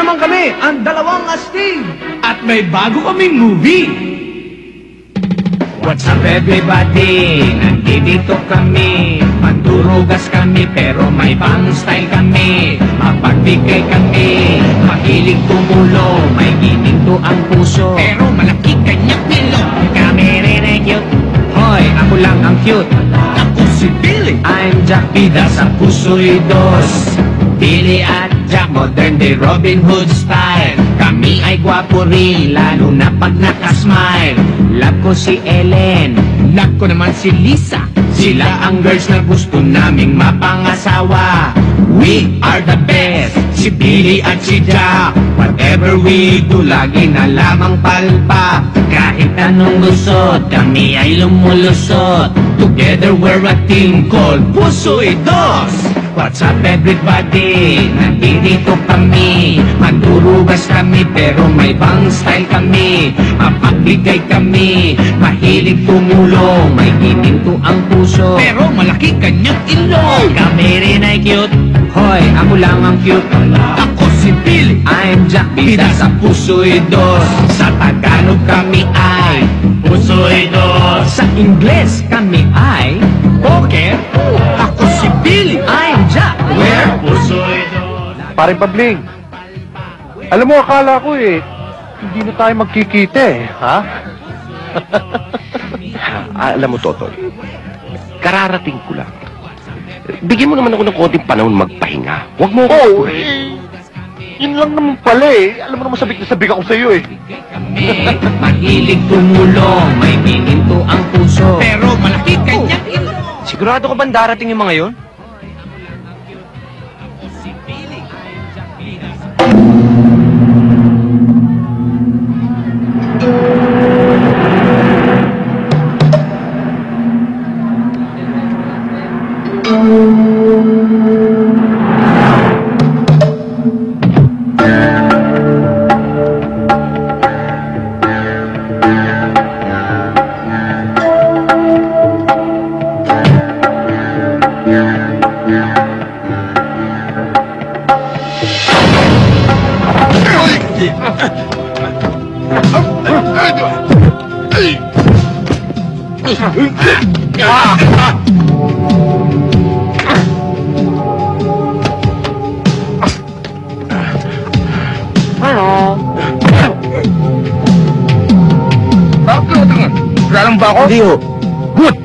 naman kami, ang dalawang astig. At may bago kaming movie. What's up everybody? Nandito kami. Mandurugas kami pero may pang style kami. Mapagbigay kami. Mahilig tumulo. May gininto ang puso. Pero malaki kanyang pilo. Kami rin ay cute. Hoy, ako lang ang cute. Ako si Billy. I'm Jack Bida sa Puso'y Dos. Billy at Jack, modern day Robin Hood style. Kami ay gwapo rin, lalo na pag nakasmile. Love ko si Ellen, love ko naman si Lisa. Sila ang girls na gusto naming mapangasawa. We are the best, si Billy at si Jack. Whatever we do, lagi na lamang palpa. Kahit anong gusot, kami ay lumulusot. Together we're a team called Puso'y Dos. What's up everybody? Nandito kami. Mandurugas kami pero may bang style kami. Mapagbigay kami. Mahilig tumulong. May gininto ang puso. Pero malaki kanyang ilong. Kami rin ay cute. Hoy, ako lang ang cute. Ako si Billy. I'm Jack Bida sa Puso'y Dos. Sa Tagalog kami ay Puso'y Dos. Sa Ingles kami ay Poker. Ako si Billy. I'm Jack. We're Puso'y Dos. Paring Pabling, alam mo, akala ko hindi na tayo magkikita ha? Alam mo, Totoy, kararating ko lang. Bigyan mo naman ako ng konting panahon magpahinga. Huwag mo ako. Yun lang naman pala Alam mo naman sabik na sabik ako sa'yo Mahilig tumulong, may bininto ang puso. Pero malaki kanyang ilong. Sigurado ka bang darating yung mga yon? Galang ba ako? Hindi ho. Good!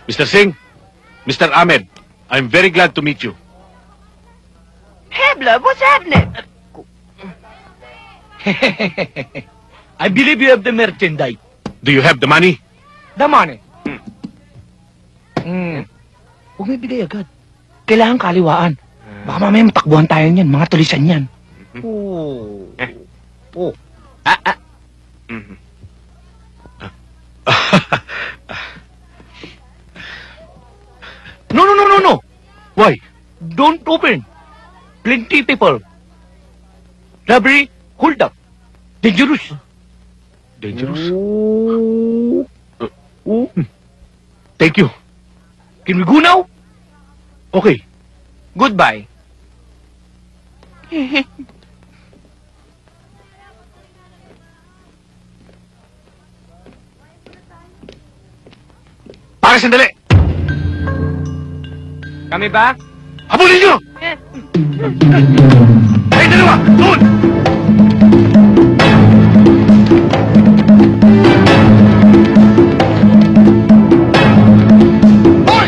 Mr. Singh, Mr. Ahmed, I'm very glad to meet you. Hey, blood, what's happening? I believe you have the merchandise. Do you have the money? The money. Huwag mo ibigay agad. Kailangan kaliwaan. Baka mamaya matakbuhan tayo niyan. Mga tulisan yan. No. Why? Don't open. Plenty people. Robbery, hold up. Dangerous. Dangerous? Thank you. Can we go now? Okay. Goodbye. Para sandali! Kami ba? Habulin nyo! Ay, dalawa! Doon! Hoy!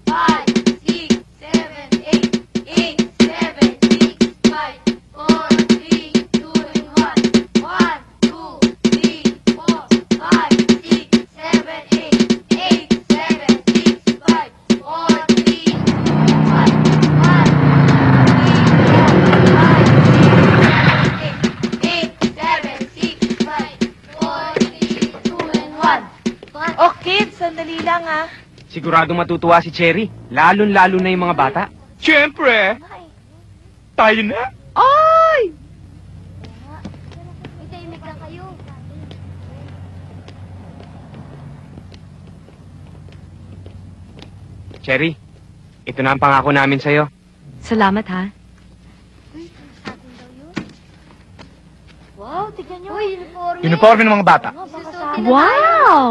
5, 6, 7, 8, 8, 7, 6, 5, 4, 3, 2, and 1. 1, 2, 3, 4, 5, 6, 7, 8, 8, 7, 6, 5, 4, 3, 2, 1. 1, 2, 3, 4, 5, 6, 7, 6, 5, 4, 3, 2, and 1. Oh, kids, sandali lang ah. Siguradong matutuwa si Cherry. Lalo-lalo na yung mga bata. Siyempre, tayo na. Ay! May tahimik lang kayo. Cherry, ito na ang pangako namin sa'yo. Salamat, ha? Atin daw yun. Wow, tignan nyo. Uy, uniforme. Uniforme ng mga bata. Susuotin na tayo. Wow!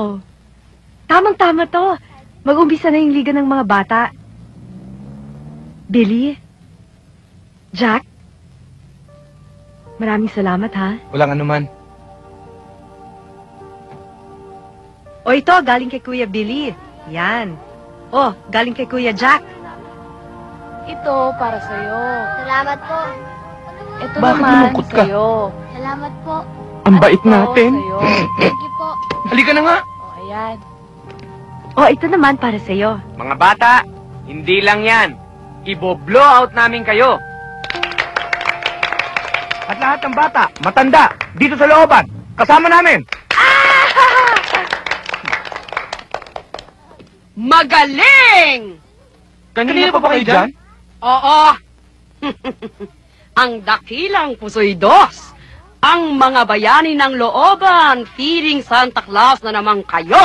Tamang-tama to. Mag-umpisa na yung liga ng mga bata. Billy? Jack? Maraming salamat, ha? Walang anuman. O ito, galing kay Kuya Billy. Yan. O, galing kay Kuya Jack. Ito para sa'yo. Salamat po. Ito Bakit naman malungkot ka? sa'yo. Salamat po. Ang bait Ito natin. sa'yo. Thank you po. Halika na nga. Oh, ayan. O, ito naman para sa'yo. Mga bata, hindi lang yan. Ibo-blow out namin kayo. At lahat ng bata, matanda, dito sa looban, kasama namin. Magaling! Kanina pa ba kayo dyan? Oo! Ang dakilang pusoy dos! Ang mga bayani ng looban, feeling Santa Claus na naman kayo!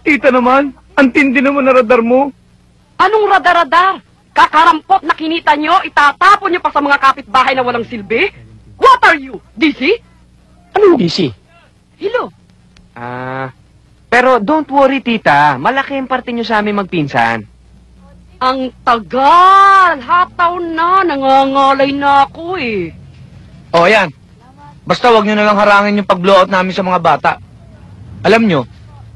Tita naman, ang tindi naman na radar mo. Anong radar-radar? Kakarampot na kinita nyo, itatapon nyo pa sa mga kapitbahay na walang silbi? What are you? DC? Anong busy? Hello? Pero don't worry, tita. Malaki ang parte nyo sa amin magpinsan. Ang tagal! Hataw na, nangangalay na ako eh. O, yan. Basta wag nyo na lang harangin yung pag-blowout namin sa mga bata. Alam nyo,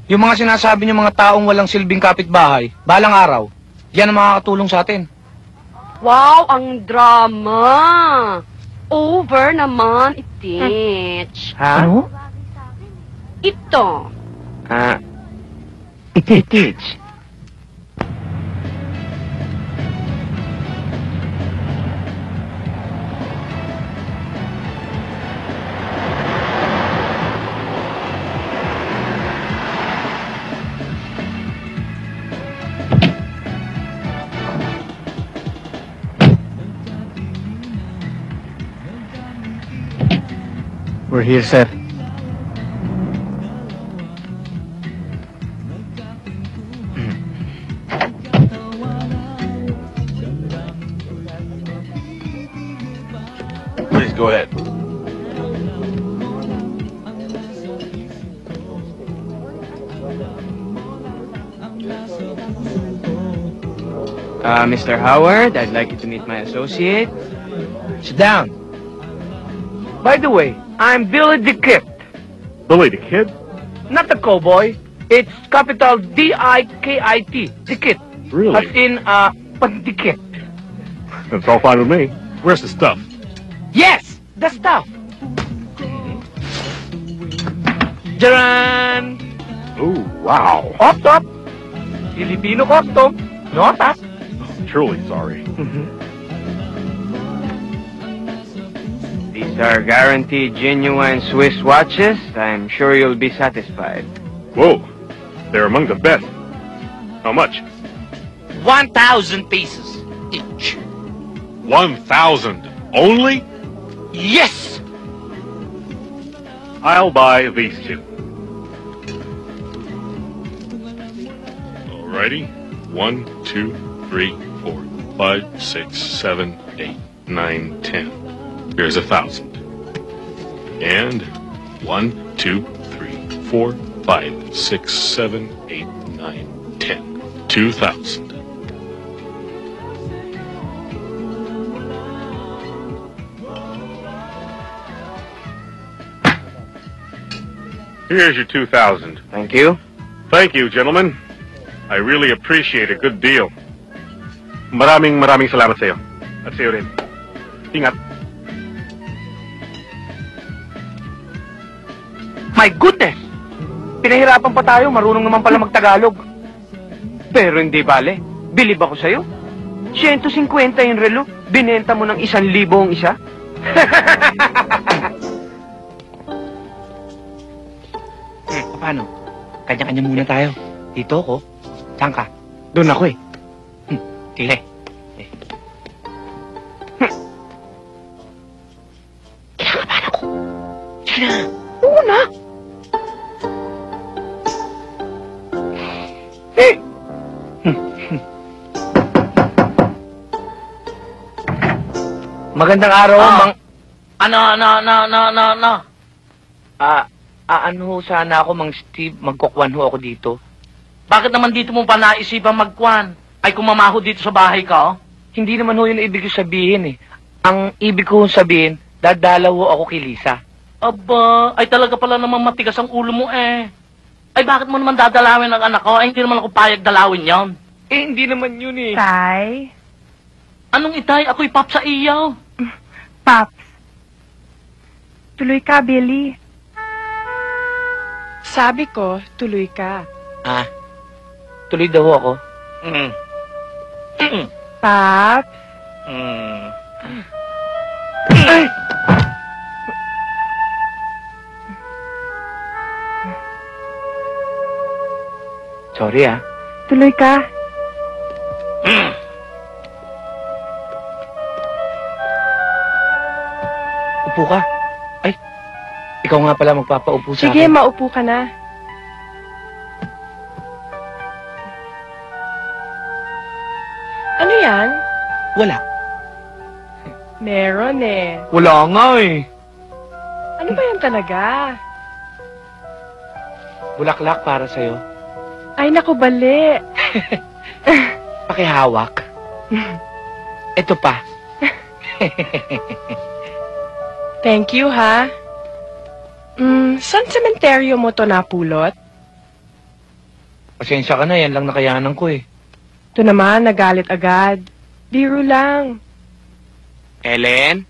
yung mga sinasabi nyo mga taong walang silbing kapitbahay, balang araw, yan ang makakatulong sa atin. Wow, ang drama! Over naman, itich. Ha? Ano? Ito. Ititich. We're here, sir. go ahead. Mr. Howard, I'd like you to meet my associate. Sit down. By the way, I'm Billy the Kid. Billy the Kid? Not the cowboy. It's capital D-I-K-I-T. The Kid. Really? As in, pandikit. That's all fine with me. Where's the stuff? Yes! The stuff! Jaran! Oh, wow. Op top! Filipino custom. No top. Truly sorry. These are guaranteed genuine Swiss watches. I'm sure you'll be satisfied. Whoa. They're among the best. How much? 1,000 pieces each. 1,000 only? Yes! I'll buy these two. Alrighty. 1, 2, 3, 4, 5, 6, 7, 8, 9, 10. Here's 1,000. And 1, 2, 3, 4, 5, 6, 7, 8, 9, 10. 2,000. Here's your 2,000. Thank you. Thank you, gentlemen. I really appreciate a good deal. Maraming salamat sa iyo. At sa iyo rin. Ingat. My goodness! Pinahirapan pa tayo, marunong naman pala magtagalog. Pero hindi bale. Bilib ako sa'yo. 150 yung relo. Binenta mo ng 1,000 ang isa. Paano? Kanya-kanya muna tayo. Dito ako. Saan ka? Doon ako eh. Okay. Kinakabahan ako. Sige na. Oo na. Eh! Magandang araw, Ano? Ano ho sana ako, Mang Steve, magkukwan ho ako dito. Bakit naman dito mo pa naisipang magkwan? Ay kumamaho dito sa bahay ka, oh? Hindi naman ho yun ibig ko sabihin eh. Ang ibig ko sabihin, dadalaw ho ako kay Lisa. Aba, ay talaga pala naman matigas ang ulo mo eh. Ay bakit mo naman dadalawin ang anak ko? Ay hindi naman ako payag dalawin yon. Eh, hindi naman yun eh. Tay? Anong itay? Ako'y pap sa iyaw. Paps. Tuloy ka, Billy. Sabi ko, tuloy ka. Tuloy daw ho ako. Paps? Ay! Sorry ah. Tuloy ka. Upo ka. Ay, ikaw nga pala magpapaupo sa Sige, akin. maupo ka na. Ano yan? Wala. Meron eh. Wala nga eh. Ano ba yan talaga? Bulaklak para sa'yo. Ay, naku, bali. Pakihawak. Ito pa. Thank you, ha? Saan sementeryo mo to napulot? Pasensya ka na, yan lang nakayanan ko eh. Ito naman, nagalit agad. Biro lang. Ellen?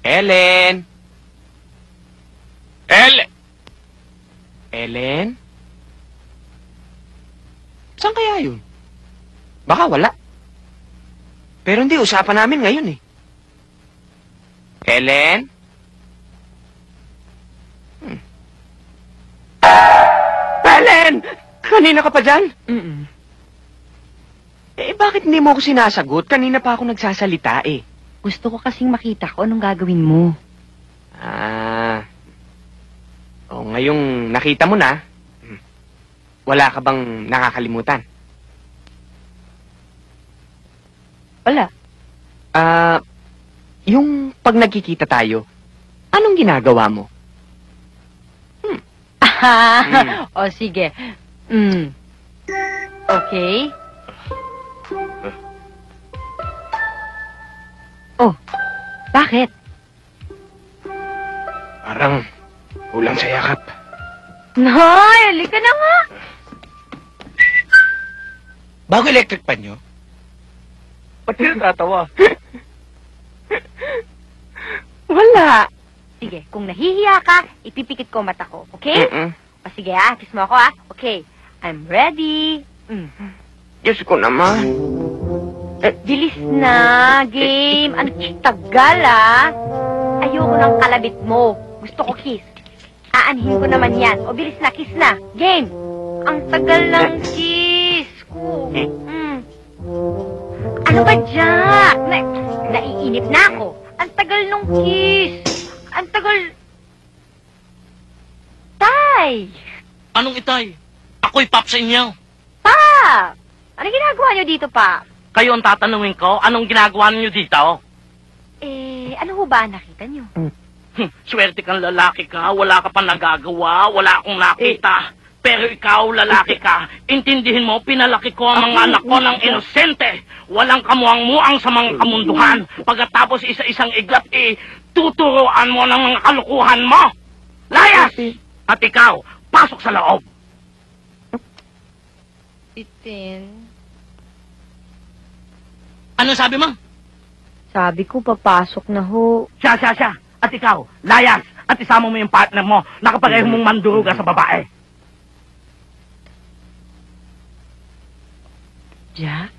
Ellen? Ellen? Saan kaya yun? Baka wala. Pero hindi, usapan namin ngayon eh. Ellen? Ellen! Kanina ka pa dyan? Eh, bakit hindi mo ako sinasagot? Kanina pa ako nagsasalita eh. Gusto ko kasing makita ko anong gagawin mo. Ngayong nakita mo na, wala ka bang nakakalimutan? Wala. Yung pag nagkikita tayo, anong ginagawa mo? O sige. Okay. Oh, bakit? Parang ulang sa yakap. Nay, halika na nga. Bago electric pan nyo? Ba't ka natatawa? Wala. Sige, kung nahihiya ka, ipipikit ko mata ko, okay? O sige kiss mo ako Okay, I'm ready. Diyos ko naman. Bilis na, game. Ang tagal Ayoko ng kalabit mo. Gusto ko kiss. Aanhin ko naman yan. O bilis na, kiss na. Game. Ang tagal ng kiss ko. Ano ba, Jack? Naiinip na ako. Ang tagal nung kiss. Ang tagal... Tay! Anong itay? Ako'y pap sa inyo. Pa! Ano ginagawa niyo dito, pa? Kayo ang tatanungin ko, anong ginagawa niyo dito? Ano ho ba ang nakita niyo? Swerte kang lalaki ka, wala ka pa nagagawa, wala akong nakita. Pero ikaw, lalaki ka, intindihin mo, pinalaki ko ang mga anak ko ng inosente. Walang kamuang-muang sa mga kamunduhan. Pagkatapos isa-isang iglap, tuturuan mo ng mga kalukuhan mo. Layas! At ikaw, pasok sa loob. Itin. Ano sabi mo? Sabi ko, papasok na ho. Siya. At ikaw, layas. At isama mo yung partner mo, nakapareho mong manduruga sa babae. Jack?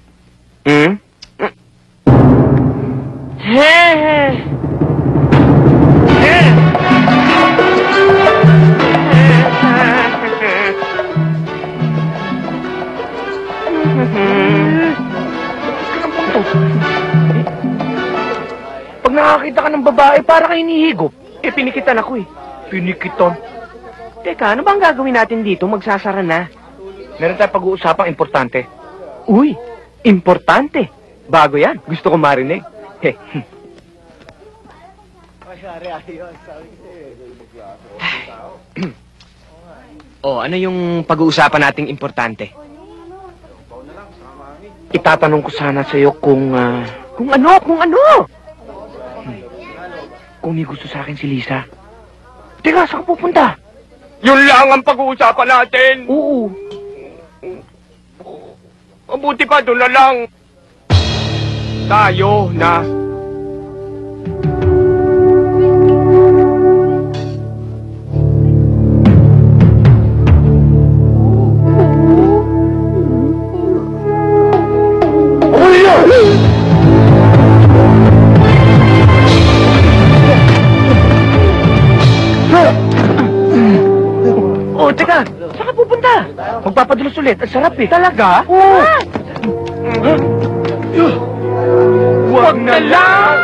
Pag nakakita ka ng babae, para kayo hinihigop. Pinikitan ako Pinikitan? Teka, ano ba ang gagawin natin dito? Magsasara na. Meron tayong pag-uusapang importante. Uy, importante. Bago yan. Gusto ko marinig. Ano yung pag-uusapan nating importante? Itatanong ko sana sa'yo kung ano? Kung may gusto sa akin si Lisa. Teka, saan ka pupunta? Yun lang ang pag-uusapan natin. Oo. Mabuti pa, doon na lang. Tayo na. Teka, saan ka pupunta? Magpapadulos ulit. Ang sarap Talaga? Oo. Huwag na lang!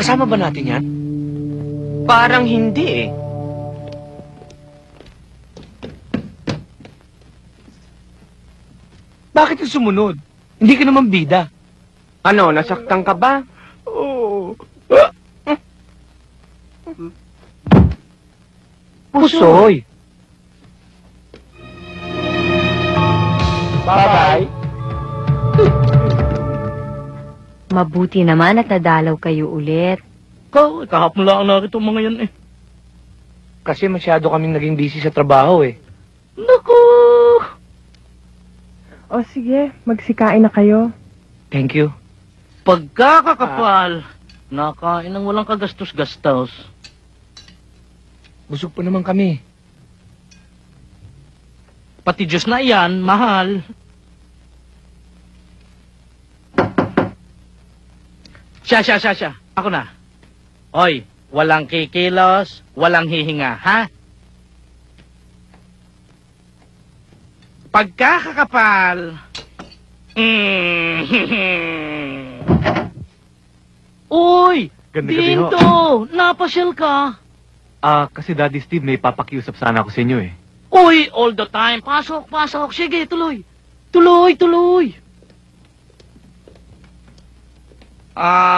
Kasama ba natin yan? Parang hindi Bakit yung sumunod? Hindi ka naman bida. Ano, nasaktan ka ba? Oo. Pusoy! Bye-bye. Mabuti naman at nadalaw kayo ulit. Kahapon lang nakita mga yan eh. Kasi masyado kaming naging busy sa trabaho eh. Naku! O sige, magsikain na kayo. Thank you. Pagkakakapal, nakain ng walang kagastos-gastos. Busog pa naman kami. Pati Diyos na yan, mahal. Siya. Ako na. Oy, walang kikilos, walang hihinga, ha? Pagkakakapal. Uy! Ganda-gabi ho. Dinto! Napasyal ka! Kasi Daddy Steve, may papakiusap sana ako sa inyo eh. Uy! All the time! Pasok! Sige, tuloy! Tuloy!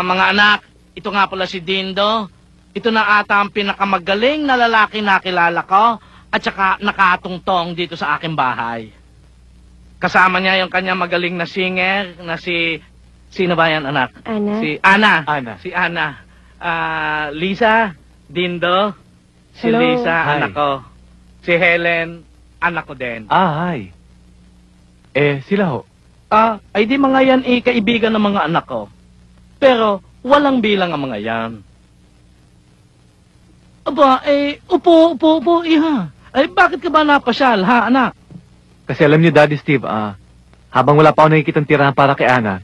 Mga anak, ito nga pala si Dindo. Ito na ata ang pinakamagaling na lalaki na kilala ko at saka nakatungtong dito sa aking bahay. Kasama niya yung kanya magaling na singer na si... Sino ba yan, anak? Ana? Si Ana. Ana. Si Ana. Lisa, Dindo, si Hello. Lisa, Hi. anak ko. Si Helen, anak ko din. Hi. Sila ho. Ay di mga yan kaibigan ng mga anak ko. Pero walang bilang ang mga yan. Aba, upo, iha. Ay, bakit ka ba napasyal, ha, anak? Kasi alam niyo, Daddy Steve, habang wala pa ako nakikitang tirahan para kay Ana,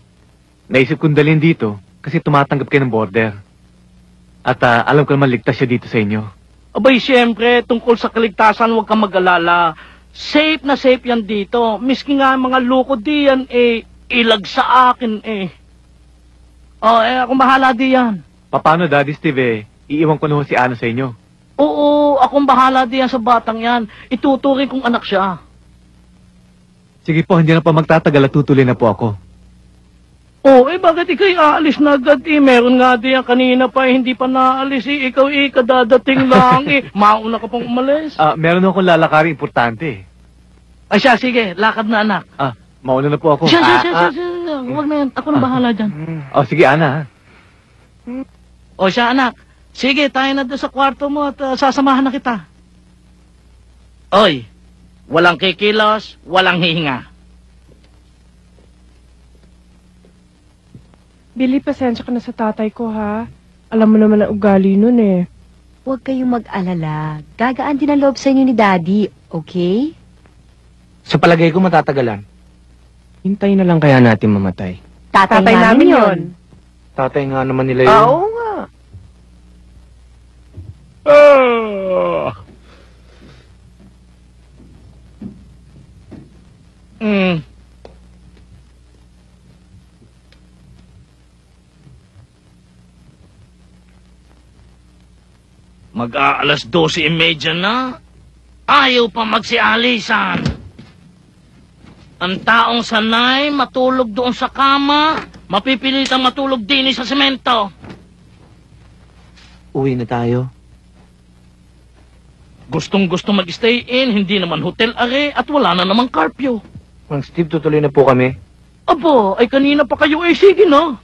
naisip kong dalhin dito kasi tumatanggap kayo ng border. At alam ko naman ligtas siya dito sa inyo. Abay, siyempre, tungkol sa kaligtasan, huwag kang mag-alala. Safe na safe yan dito. Miski nga mga loko diyan, ilag sa akin, akong bahala diyan. Paano, Daddy Steve, iiwan ko na ho si Ana sa inyo? Oo, akong bahala diyan sa batang yan. Ituturing kong anak siya. Sige po, hindi na pa magtatagal at tutuloy na po ako. Bakit ikaw'y aalis na agad, Meron nga diyan kanina pa, hindi pa naalis, Ikaw, kadadating lang, Mauna ka pang umalis. Meron akong lalakari importante. Ay siya, sige, lakad na anak. Mauna na po ako. Siya. Huwag na yan, ako na bahala dyan. Sige, Ana. Siya anak, sige, tayo na doon sa kwarto mo at sasamahan na kita. Oy, walang kikilos, walang hihinga. Billy, pasensya ka na sa tatay ko, ha? Alam mo naman ang ugali nun, eh. Huwag kayong mag-alala. Gagaan din ang loob sa inyo ni Daddy, okay? Sa palagay ko matatagalan. Hintayin na lang kaya natin mamatay. Tatay namin yun. Tatay nga naman nila yun. Oo nga. Mag-aalas 12:30 na. Ayaw pa magsialisan. Ang taong sanay matulog doon sa kama, mapipilitang matulog din sa semento. Uwi na tayo. Gustong-gusto mag-stay in, hindi naman hotel are at wala na namang curfew. Mang Steve, tutuloy na po kami. Abo, ay kanina pa kayo sige na.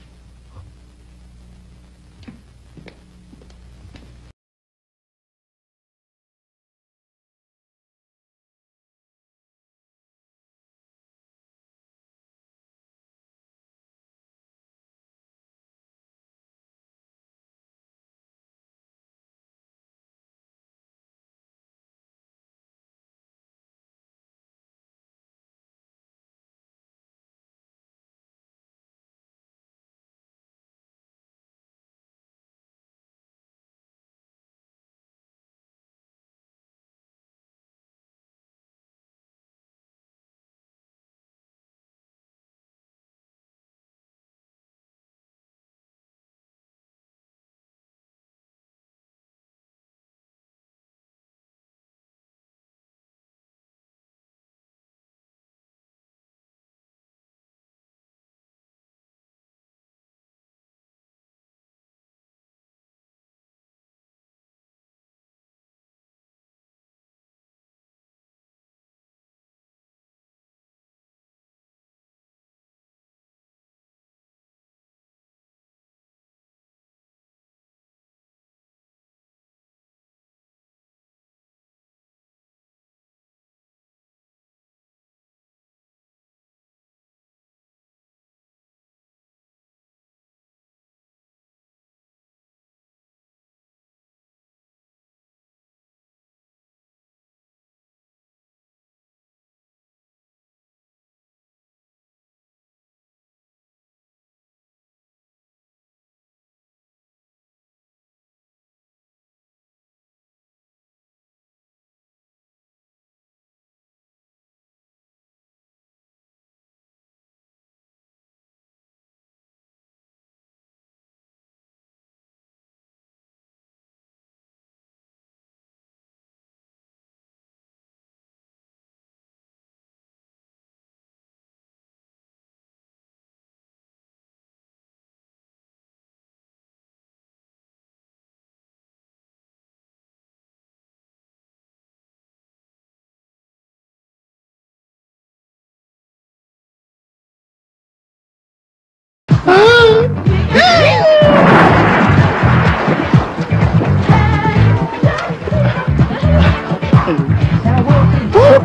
Ay!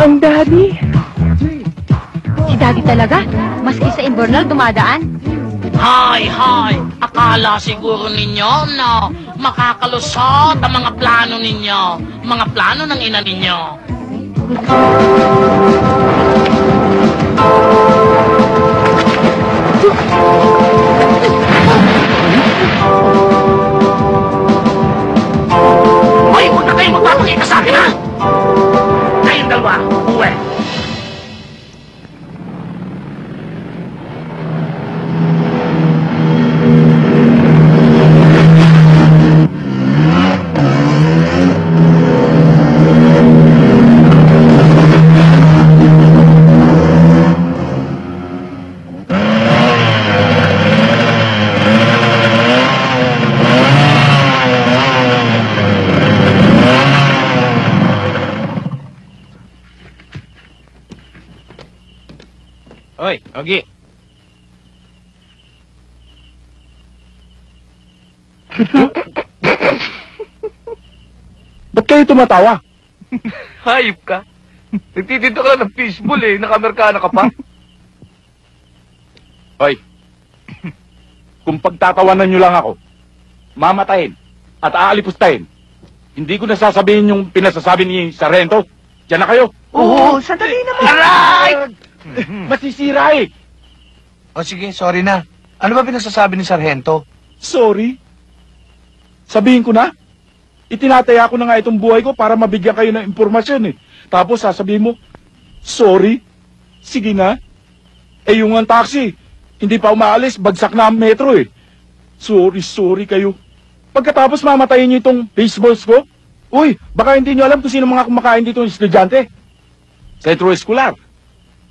Ang daddy. Si Daddy talaga, maski sa Invernal dumadaan. Hay! Akala siguro ninyo na makakalusot ang mga plano ninyo. Mga plano ng ina ninyo. Hoy, huwag na kayong magpapakita sa akin, ha? Kayong dalawa, uwi. Oy, Ogi. Ba't kayo tumatawa? Hayop ka. Nagtitinda ka lang ng fishbowl eh. Nakamerkana ka pa. Hoy, kung pagtatawanan nyo lang ako, mamatayin at aalipustahin, hindi ko nasasabihin yung pinasasabi ni Sargento. Diyan na kayo. Oo, sandali naman. Aray! Masisira eh. O sige, sorry na. Ano ba pinasasabi ni Sargento? Sorry. Sabihin ko na. Itinataya ko na nga itong buhay ko para mabigyan kayo ng impormasyon eh. Tapos sasabihin mo, sorry. Sige na. Eh yung ang taxi, hindi pa umaalis, bagsak na ang metro eh. Sorry kayo. Pagkatapos mamatayin niyo itong baseballs ko, uy, baka hindi niyo alam kung sino mga kumakain dito ng estudyante. Centro Escolar,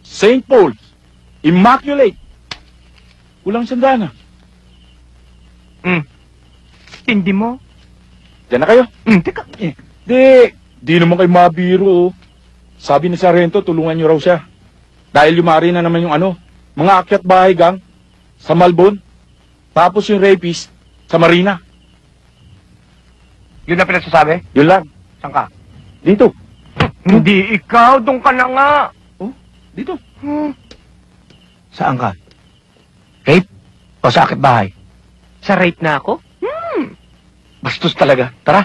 St. Paul's, Immaculate. Kulang sandana. Tindi mo. Diyan na kayo. Teka. Di naman kayo mabiro. Oh. Sabi ni Sargento, tulungan niyo raw siya. Dahil yumari na naman yung mga akyat bahay gang sa Malbon. Tapos yung rapist sa Marina. Yun na pinasasabi? Yun lang. Saan ka? Dito. Hindi ikaw, doon ka na nga. Oh, dito. Saan ka? Rape? O sa akit bahay? Sa rape na ako? Bastos talaga. Tara.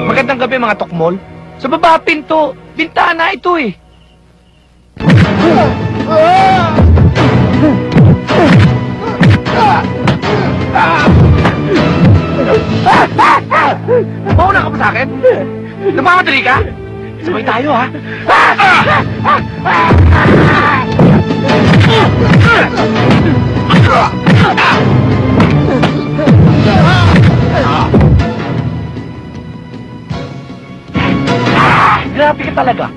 Magandang gabi mga tokmol. Sa baba pinto, bintana ito eh. Mauna ka pa sa akin? Nagmamadali ka? Sabay tayo ha? Grabe ka talaga.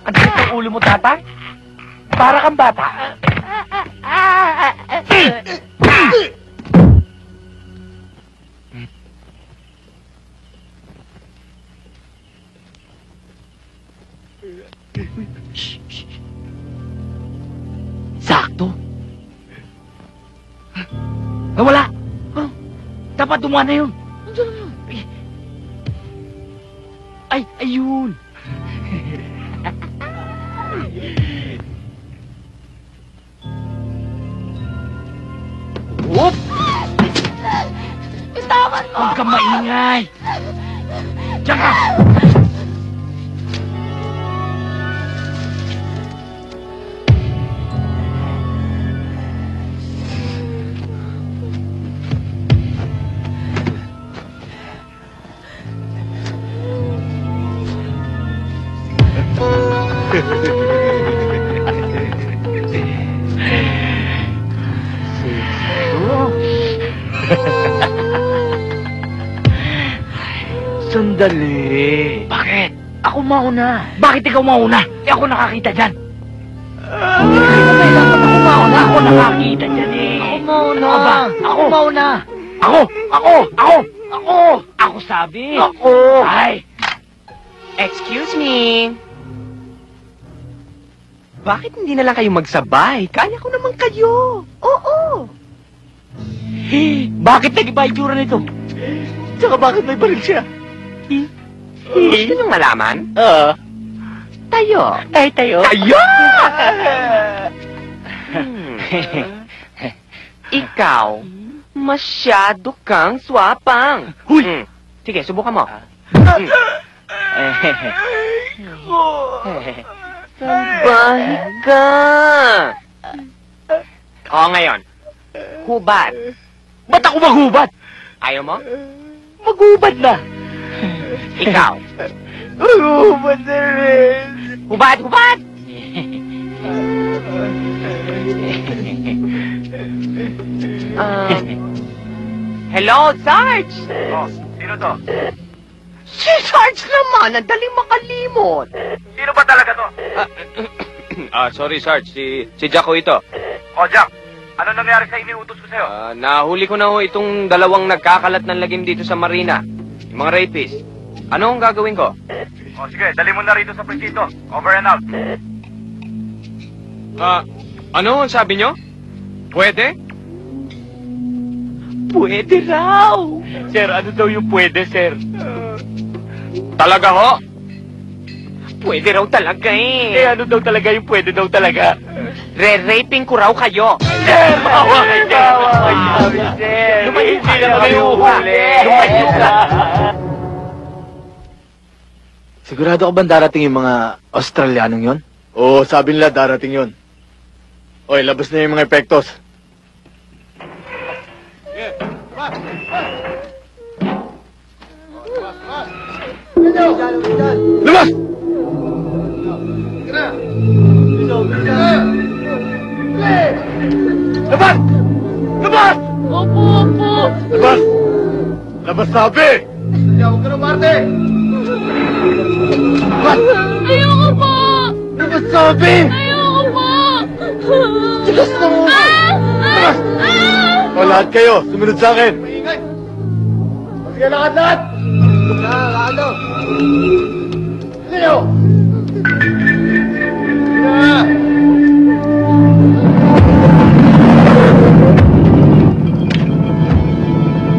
Ang sakit ng ulo mo, tatay. Para kang bata. Sakto. Nawala. Dapat dumaan na yun. Ay, ayun. Whoop! Bitawan mo Huwag kang maingay. Diyan ka! Sandali. Bakit? Ako mauna. Bakit ikaw mauna? Eh ako nakakita dyan. Dapat ako mauna. Ako nakakita dyan eh. Ako mauna. Ako mauna. Ako sabi. Ako. Ay. Excuse me. Bakit hindi na lang kayo magsabay? Kaya ko naman kayo. Oo. Bakit nag-iba yung tsura nito? Tsaka bakit may baril siya? Gusto niyong malaman? Tayo. Ay, tayo. Tayo! Ikaw, masyado kang swapang. Huy! Sige, subukan mo. Salbahe ka! O, ngayon. Hubad. Ba't ako maghubad? Ayaw mo? Maghubad na. Ikaw. Maghubad na rin. Hubad, hubad! Hello, Sarge! Oh, sino to? Si Sarge naman, ang daling makalimot. Sino ba talaga to? Sorry Sarge, si Jack ho ito. Oh, Jack. Ano nangyari sa iniutos ko sa'yo? Nahuli ko na ho itong dalawang nagkakalat ng lagim dito sa marina. Yung mga rapist. Ano ang gagawin ko? Oh, sige. Dali mo na rito sa presinto. Over and out. Ano ang sabi nyo? Pwede? Pwede raw. Sir, ano daw yung pwede, sir? Talaga ho? Pwede raw talaga Eh, eh. ano daw talaga yung pwede daw talaga? Re-raping ko raw kayo. Sir, bawa kayo, sir. Sir, Lumayo hindi ka na na kayo kayo uhuli. Lumayo ka. Sigurado ka ba darating yung mga Australianong yon? Oo, sabi nila darating yon. Oy, labas na yung mga epektos. Labas! Labas! Labas! Opo, opo. Labas! Labas sabi! Huwag ka na parte! Labas! Ayoko po. Labas sabi! Ayoko po. Labas na mo! Labas! O, lahat kayo, sumunod sa akin! Maingay! Sige, lahat! Lahat daw! Leo!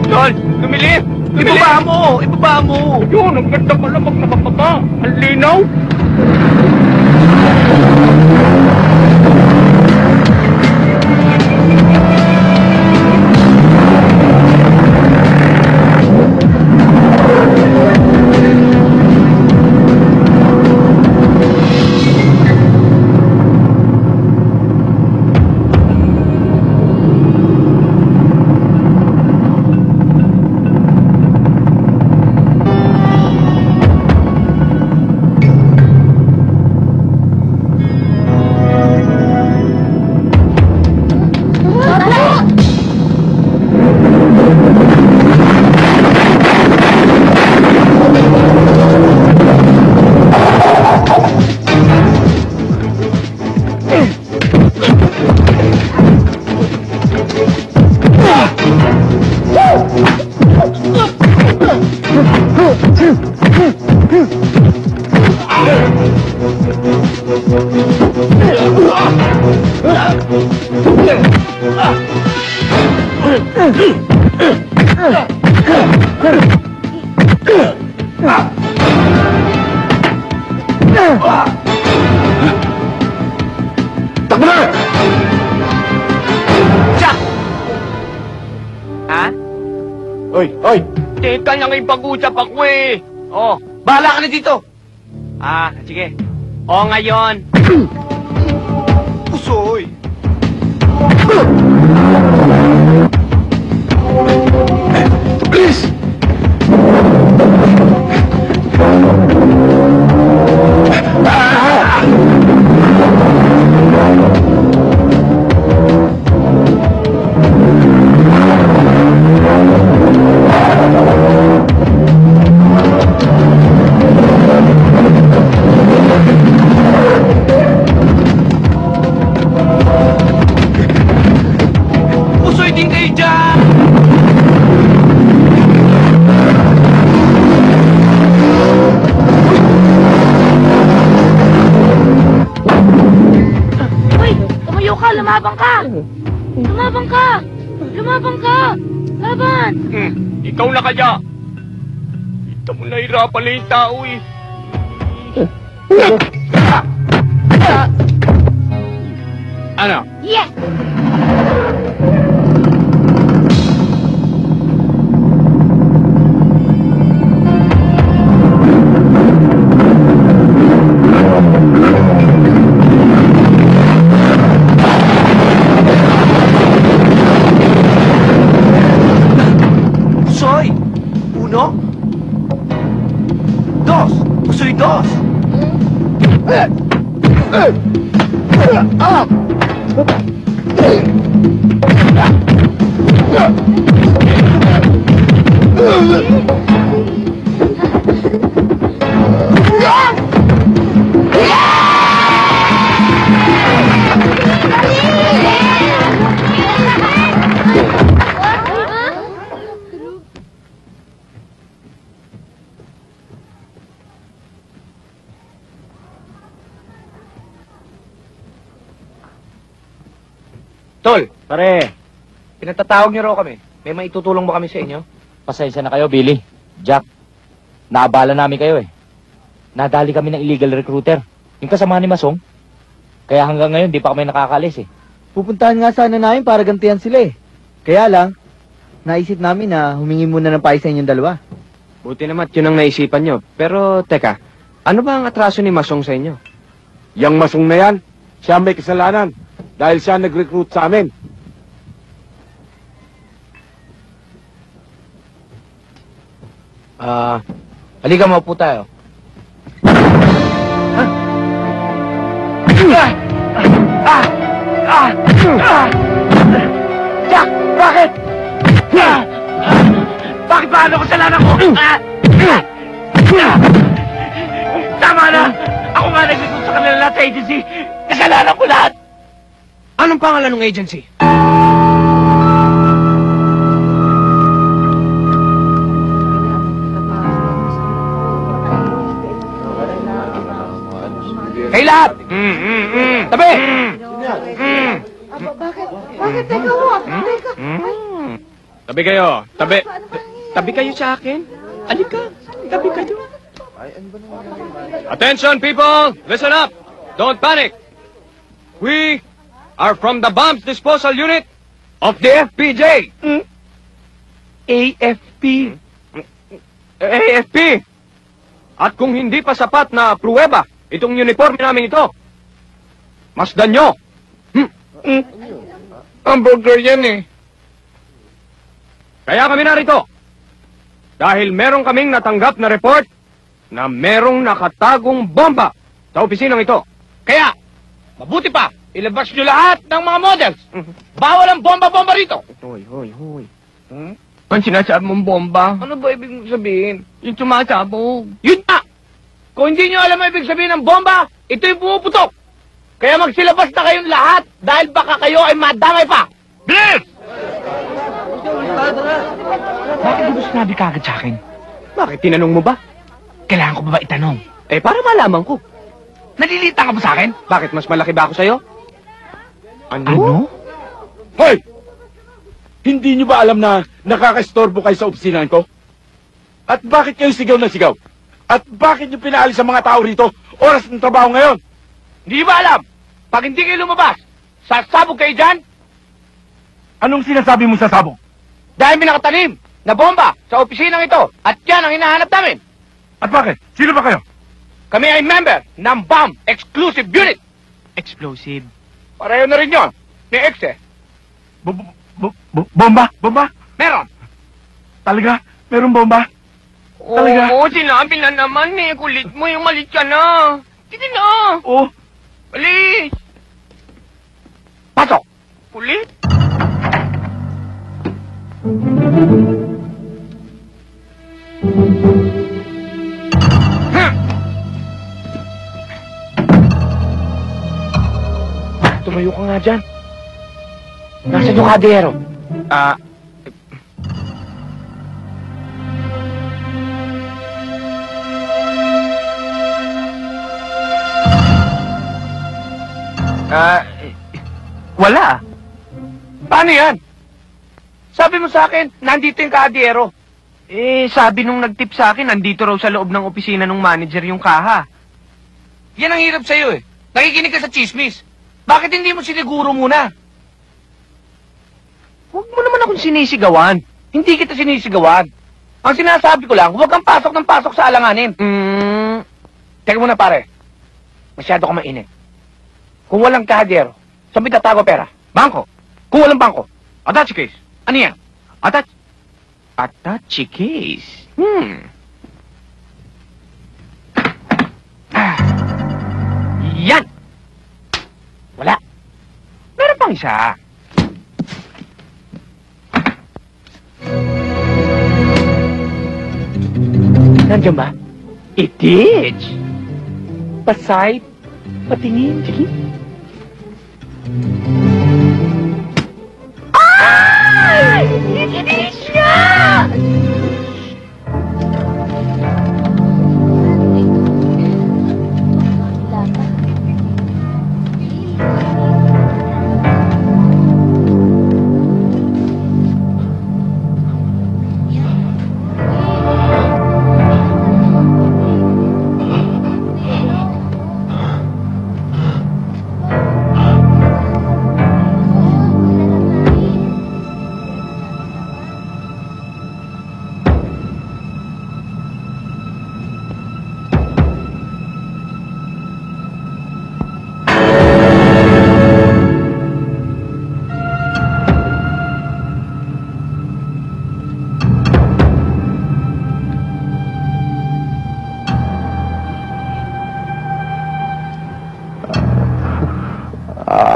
Tol, lumilip! Ibaba mo! Ibaba mo! Yun, ang ganda pala pag nakapata. Ang linaw. kanya-kanyang ipag-usap ako eh. Oh, Bahala ka na dito! sige. O ngayon. Pusoy! Please! Pusoy din kayo dyan! Uy, tumayo ka, lumabang ka! Lumabang ka! Lumabang ka! Laban! Ikaw na kaya. Ito mo nahirapan na yung tao eh. Ano? Yes! Pusoy! Uno? Dos! Pusoy, dos! Tol, Pare, pinatatawag niyo raw kami. May maitutulong ba kami sa inyo? Pasensya na kayo, Billy. Jack, naabala namin kayo eh. Nadali kami ng illegal recruiter. Yung kasama ni Masong. Kaya hanggang ngayon, di pa kami nakakalis eh. Pupuntahan nga sana namin para gantihan sila eh. Kaya lang, naisip namin na humingi muna ng paisa inyong dalawa. buti naman yun ang naisipan nyo. Pero, teka, ano ba ang atraso ni Masong sa inyo? Yang Masong na yan, siya may kasalanan. Dahil siya nag-recruit sa amin. Halika, maupo tayo. Jack! Bakit? Bakit ba ano kasalanan ko? Tama na! Ako nga nag-recruit sa kanila lahat sa agency. Kasalanan ko lahat! Anong pangalan ng agency? Kay lahat! Tabi! Bakit? Teka ho, teka. Tabi kayo. Tabi kayo sa akin. Alika. Tabi kayo. Attention, people! Listen up! Don't panic! We are from the Bombs Disposal Unit of the FPJ! AFP? AFP! At kung hindi pa sapat na pruweba itong uniforme namin ito, masdan nyo! Hamburger yan eh. Kaya kami narito. Dahil meron kaming natanggap na report na merong nakatagong bomba sa opisinang ito. Kaya, mabuti pa, ilabas nyo lahat ng mga models. Bawal ang bomba-bomba rito. Hoy. Ang sinasabi mong bomba? Ano ba ibig mong sabihin? Yung sumasabog. Yun na! Kung hindi nyo alam ang ibig sabihin ng bomba, ito yung pumuputok. Kaya magsilabas na kayong lahat dahil baka kayo ay madamay pa. Bilis! Bakit mo sinabi kagad sa akin? Bakit? Tinanong mo ba? Kailangan ko ba itanong? Para malaman ko. Nalilita ka ba sa akin? Bakit? Mas malaki ba ako sa'yo? Ano? Hoy! Hindi niyo ba alam na nakakastorbo kayo sa opisinahan ko? At bakit kayo sigaw na sigaw? At bakit niyo pinaalis ang mga tao rito? Oras ng trabaho ngayon! Hindi ba alam? Pag hindi kayo lumabas, sasabog kayo dyan Anong sinasabi mo sa sabog? dahil may nakatanim. na bomba sa opisinang ito at yan ang hinahanap namin. At bakit? Sino ba kayo? Kami ay member ng Bomb Exclusive Unit. Explosive. Pareho na rin yon. Ni X eh. Bomba? Bomba? Meron. Talaga? Meron bomba? Talaga? Oo, sinabi na naman eh. Kulit mo yung malit ka na. Sige na. Oo. Malis. Pasok. Kulit. Tumayo ka nga dyan. Nasaan yung kadero? Wala. Paano yan? Sabi mo sa akin, nandito yung kadero. Sabi nung nagtip sa akin, nandito raw sa loob ng opisina ng manager yung kaha. Yan ang hirap sa'yo eh. Nakikinig ka sa chismis. Bakit hindi mo siniguro muna? Huwag mo naman akong sinisigawan. Hindi kita sinisigawan. Ang sinasabi ko lang, huwag kang pasok ng pasok sa alanganin. Teka muna pare. Masyado ka mainit. Kung walang kahadero, saan may tatago pera? Bangko. Kung walang bangko, attache case. Ano yan? Attache case. Yan! Wala. Meron pang isa. Nandiyan ba? It is. Pasay. Patingin. Sige. Ay! Hindi siya!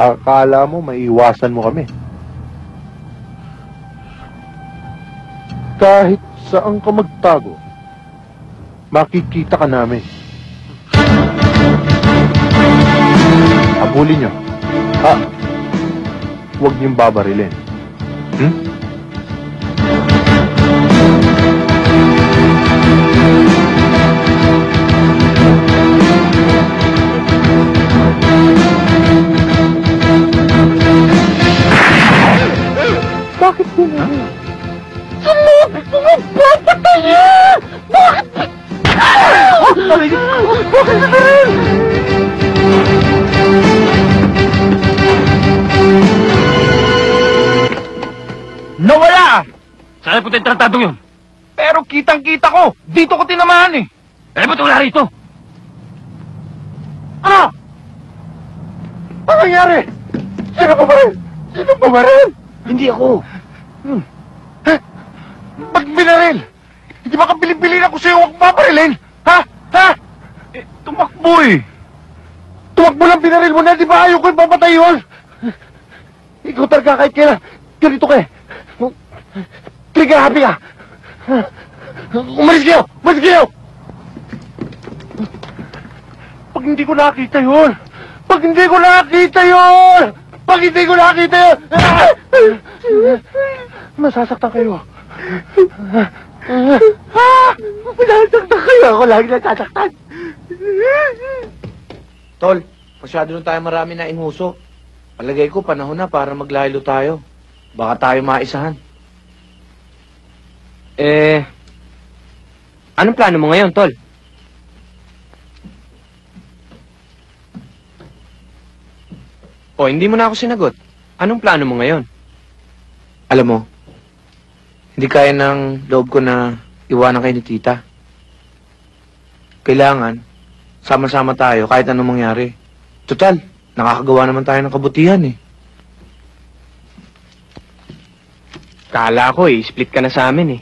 Akala mo maiiwasan mo kami. Kahit saan ka magtago, makikita ka namin. Habulin nyo. Huwag niyong babarilin. Bakit gano'n? Sinabi ko nga papatayin! Bakit? Bakit na rin? Nawala! Saan punta yung tratadong yun? Pero kitang-kita ko. Dito ko tinamaan eh. Ba't wala rito? Ano? Ano nangyari? Sino pa rin? Sino pa rin? Hindi ako. Ba't binaril? Hindi ba kapili-pili ako sa'yo huwag babarilin? Ha? Tumakbo eh. Tumakbo lang binaril mo na, di ba ayaw ko yung papatay yun? Ikaw talaga kahit kailan. Ganito ka eh. Trigger happy ka. Umalis kayo! Umalis kayo! Pag hindi ko nakita yun! Pag hindi ko nakita yun! Pag hindi ko nakita yun! Masasaktan kayo. Masasaktan kayo. Ako lagi nasasaktan. Tol, masyado na tayo marami na inhuso. Palagay ko, panahon na para maglaylo tayo. Baka tayo maisahan. Anong plano mo ngayon, Tol? O, hindi mo na ako sinagot. Anong plano mo ngayon? Alam mo, Hindi kaya ng loob ko na iwanan kayo ni tita. Kailangan, sama-sama tayo kahit anong mangyari. Total, nakakagawa naman tayo ng kabutihan eh. Kala ko split ka na sa amin eh.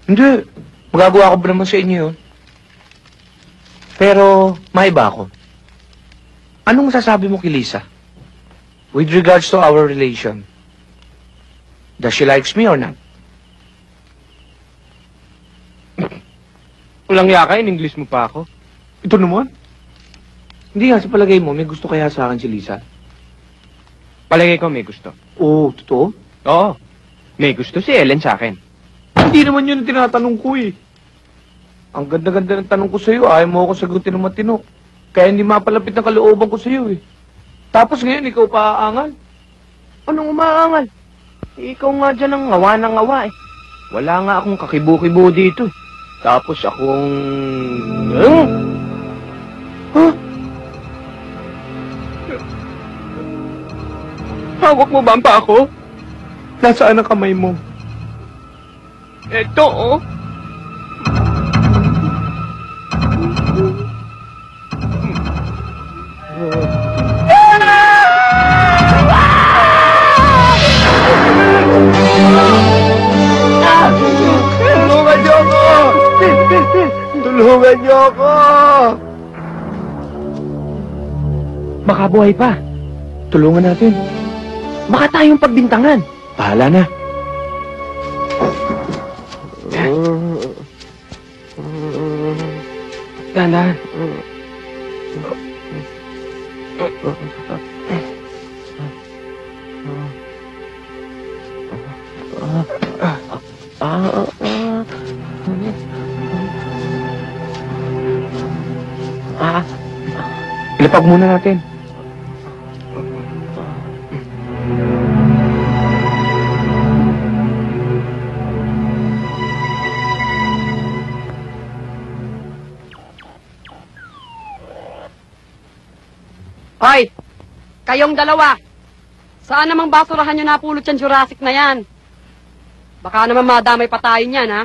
Hindi, magagawa ko ba naman sa inyo yun? Pero, maiba ako. Anong masasabi mo kay Lisa? With regards to our relation, does she likes me or not? Walang yaka, in-English mo pa ako. Ito naman. Hindi nga, sa palagay mo, may gusto kaya sa akin si Lisa? Palagay ko may gusto. Oo, totoo? Oo. May gusto si Ellen sa akin. Hindi naman yun ang tinatanong ko eh. Ang ganda-ganda ng tanong ko sa'yo, ayaw mo ako sagutin ng matino. Kaya hindi mapalapit ng kalooban ko sa'yo eh. Tapos ngayon, ikaw pa aangal. Anong umaangal? Ikaw nga dyan ang ngawa ng ngawa eh. Wala nga akong kakibu-kibu dito eh. Tapos akong... Huh? Hawak mo ba ang pa ako? Nasaan ang kamay mo? Eto oh. Tulungan niyo ako! Tulungan niyo ako! Baka buhay pa. Tulungan natin. Baka tayong pagbintangan. Bahala na. Dahan-dahan. Ilapag muna natin. Hoy! Kayong dalawa! Saan namang basurahan nyo napulot yung Jurassic na yan? Baka naman madamay pa tayo niyan, ha?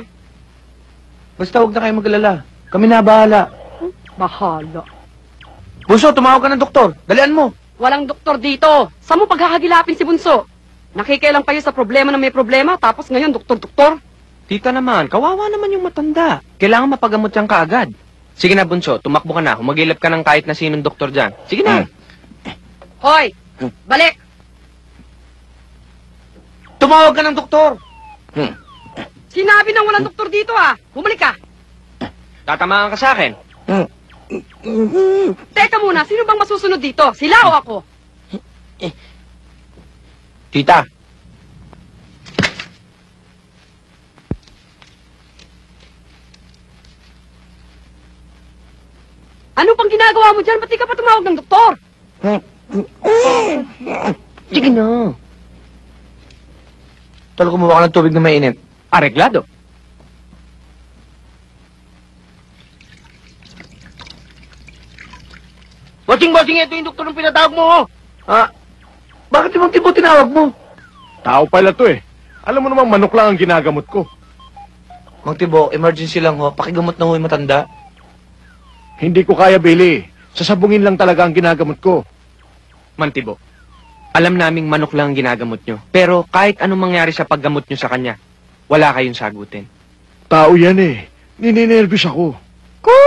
Basta huwag na kayo mag-alala. Kami na bahala. Bahala. Bunso, tumawag ka ng doktor. Dalian mo. Walang doktor dito. Saan mo paghahagilapin si Bunso? Nakikialam kayo sa problema na may problema, tapos ngayon doktor-doktor? Tita naman, kawawa naman yung matanda. Kailangan mapagamot yan kaagad. Sige na, Bunso, tumakbo ka na. Humagilap ka ng kahit na sinong doktor dyan. Sige na. Hoy! Balik! Tumawag ka ng doktor. Sinabi nang walang doktor dito, ha? Bumalik ka! Tatamaan ka sa akin. Teka muna, sino bang masusunod dito? Sila o ako? Tita. Ano pang ginagawa mo dyan? Ba't di ka pa tumawag ng doktor? Sige na. Tol, kumuha ka ng tubig na mainit. Areglado. Bossing, ito yung doktor ng pinatawag mo. Bakit ibang tipo tinawag mo? Tao pala to eh. Alam mo namang manok lang ang ginagamot ko. Mang Tibo, emergency lang ho. Pakigamot na ho yung matanda. Hindi ko kaya, Billy. Sasabungin lang talaga ang ginagamot ko. Mantibo, alam naming manok lang ang ginagamot nyo. Pero kahit anong mangyari sa paggamot nyo sa kanya, wala kayong sagutin. Tao yan eh. Nininervous ako.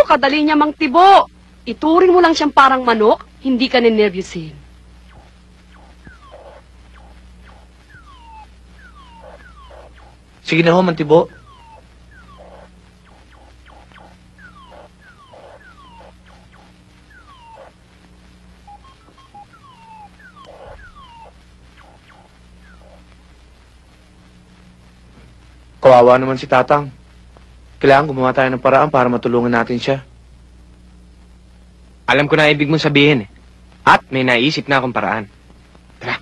Kadali niya, Mang Tibo. Ituring mo lang siyang parang manok, hindi ka ninervyusin. Sige na ho, Mang Tibo. Kawawa naman si Tatang. Kailangan gumawa tayo ng paraan para matulungan natin siya. Alam ko na ibig mong sabihin eh. At may naisip na akong paraan. Tara.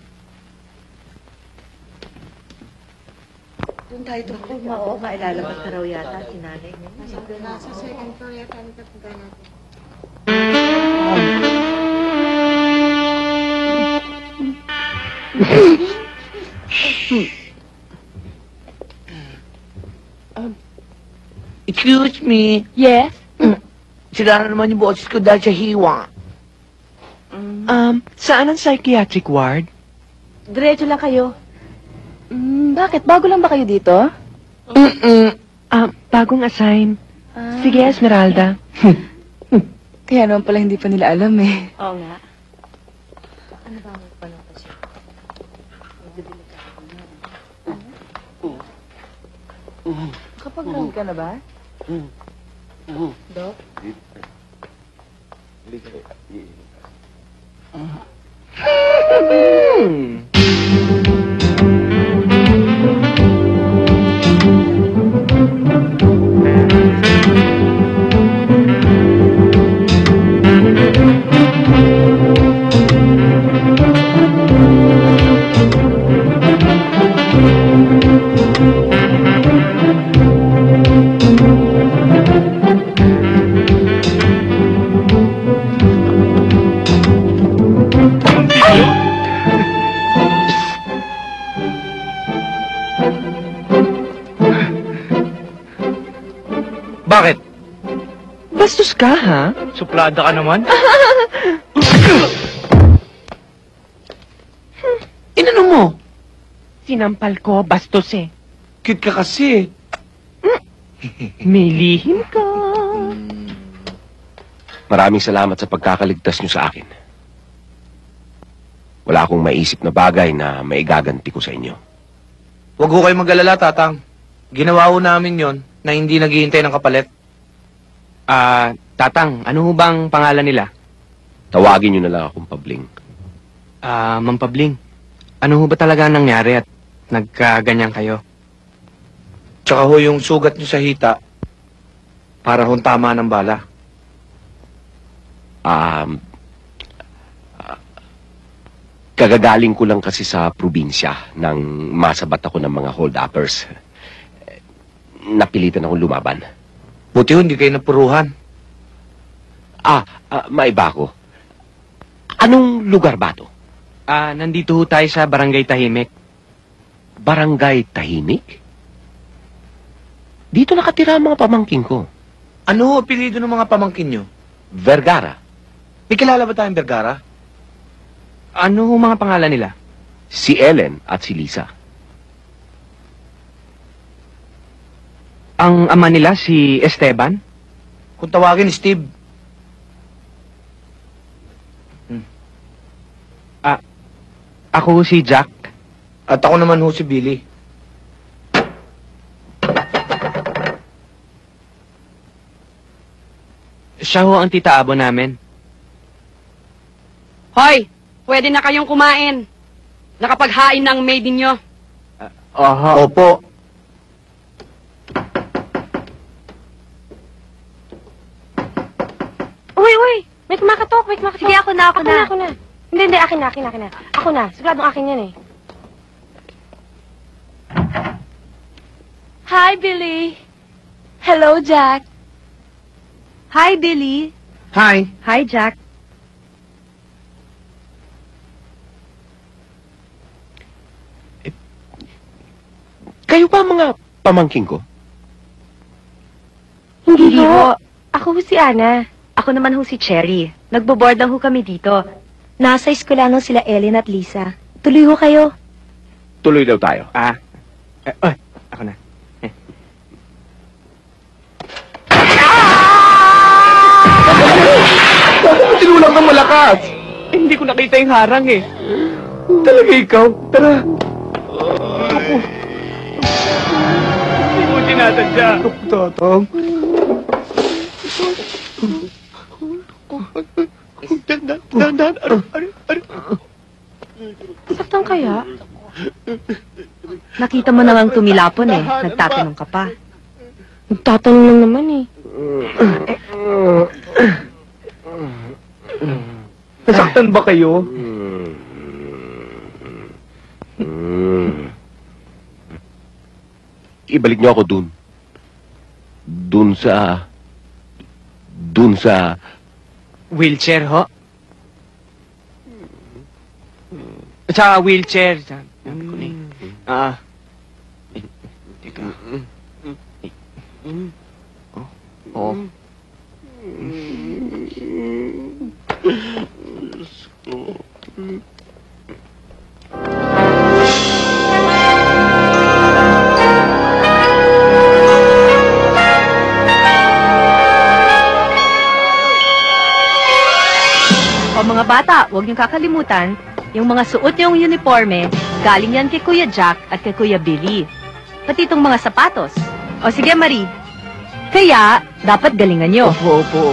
Doon tayo tukod. Oo, mailalabas na raw yata si nanay. Nasa second floor yata ang tapugan natin. Excuse me. Yes? Sira na naman yung boses ko dahil sa hiwa. Saan ang psychiatric ward? Diretso lang kayo. Bakit? Bago lang ba kayo dito? Bagong assign. Sige, Esmeralda. Kaya naman pala hindi pa nila alam eh. Oo nga. Kapag-round ka na ba? Dok? Bakit? Bastos ka, ha? Suplada ka naman? Inano mo? Sinampal ko, bastos eh. Cute ka kasi. May lihim ka. Maraming salamat sa pagkakaligtas nyo sa akin. Wala akong maisip na bagay na maigaganti ko sa inyo. Huwag ho kayo mag-alala, Tatang. Ginawa ho namin yon na hindi naghihintay ng kapalit. Tatang, ano ho bang pangalan nila? Tawagin nyo na lang akong Pabling. Ma'am Pabling, ano ho ba talaga ang nangyari at nagkaganyan kayo? Tsaka ho yung sugat nyo sa hita, para hong tama ng bala. Kagagaling ko lang kasi sa probinsya nang masabat ako ng mga hold-uppers. Napilitan akong lumaban. Buti ho, hindi kayo napuruhan. Maiba ko. Anong lugar ba to? Nandito ho tayo sa Barangay Tahimik. Barangay Tahimik? Dito nakatira ang mga pamangkin ko. Ano ho apelido ng mga pamangkin nyo? Vergara. May kilala ba tayong Vergara? Ano ho mga pangalan nila? Si Ellen at si Lisa. Ang ama nila si Esteban? Kung tawagin, Steve. Ako si Jack. At ako naman ho si Billy. Siya ho ang tita abo namin. Hoy! Pwede na kayong kumain. Nakapaghain ng maiden nyo. Opo. Uy! May kumakatok. Sige, ako na. Hindi, akin na. Ako na. Siguradong akin yan eh. Hi, Billy. Hello, Jack. Hi, Billy. Hi. Hi, Jack. Kayo ba mga pamangkin ko? Hindi ho. Ako ho si Ana. Ako naman ho si Cherry. Nagbo-board lang ho kami dito. Nasa eskwelahan ho sila Ellen at Lisa. Tuloy ho kayo. Tuloy daw tayo. Ako na. Bakit mo tinulak ng malakas? Hindi ko nakita yung harang eh. Talaga ikaw? Tara. Hindi mo tinatadya. Tatang. Saktan kaya? Nakita mo namang tumilapon eh. Nagtatanong ka pa. Nagtatanong lang naman eh. Nasaktan ba kayo? Ibalik niyo ako dun. Dun sa... Wheelchair ho? Sa wheelchair. Teka. Oh. O mga bata, huwag niyong kakalimutan, yung mga suot niyong uniforme, galing yan kay Kuya Jack at kay Kuya Billy. Pati itong mga sapatos. O sige, Marie. Kaya, dapat galingan niyo. Opo.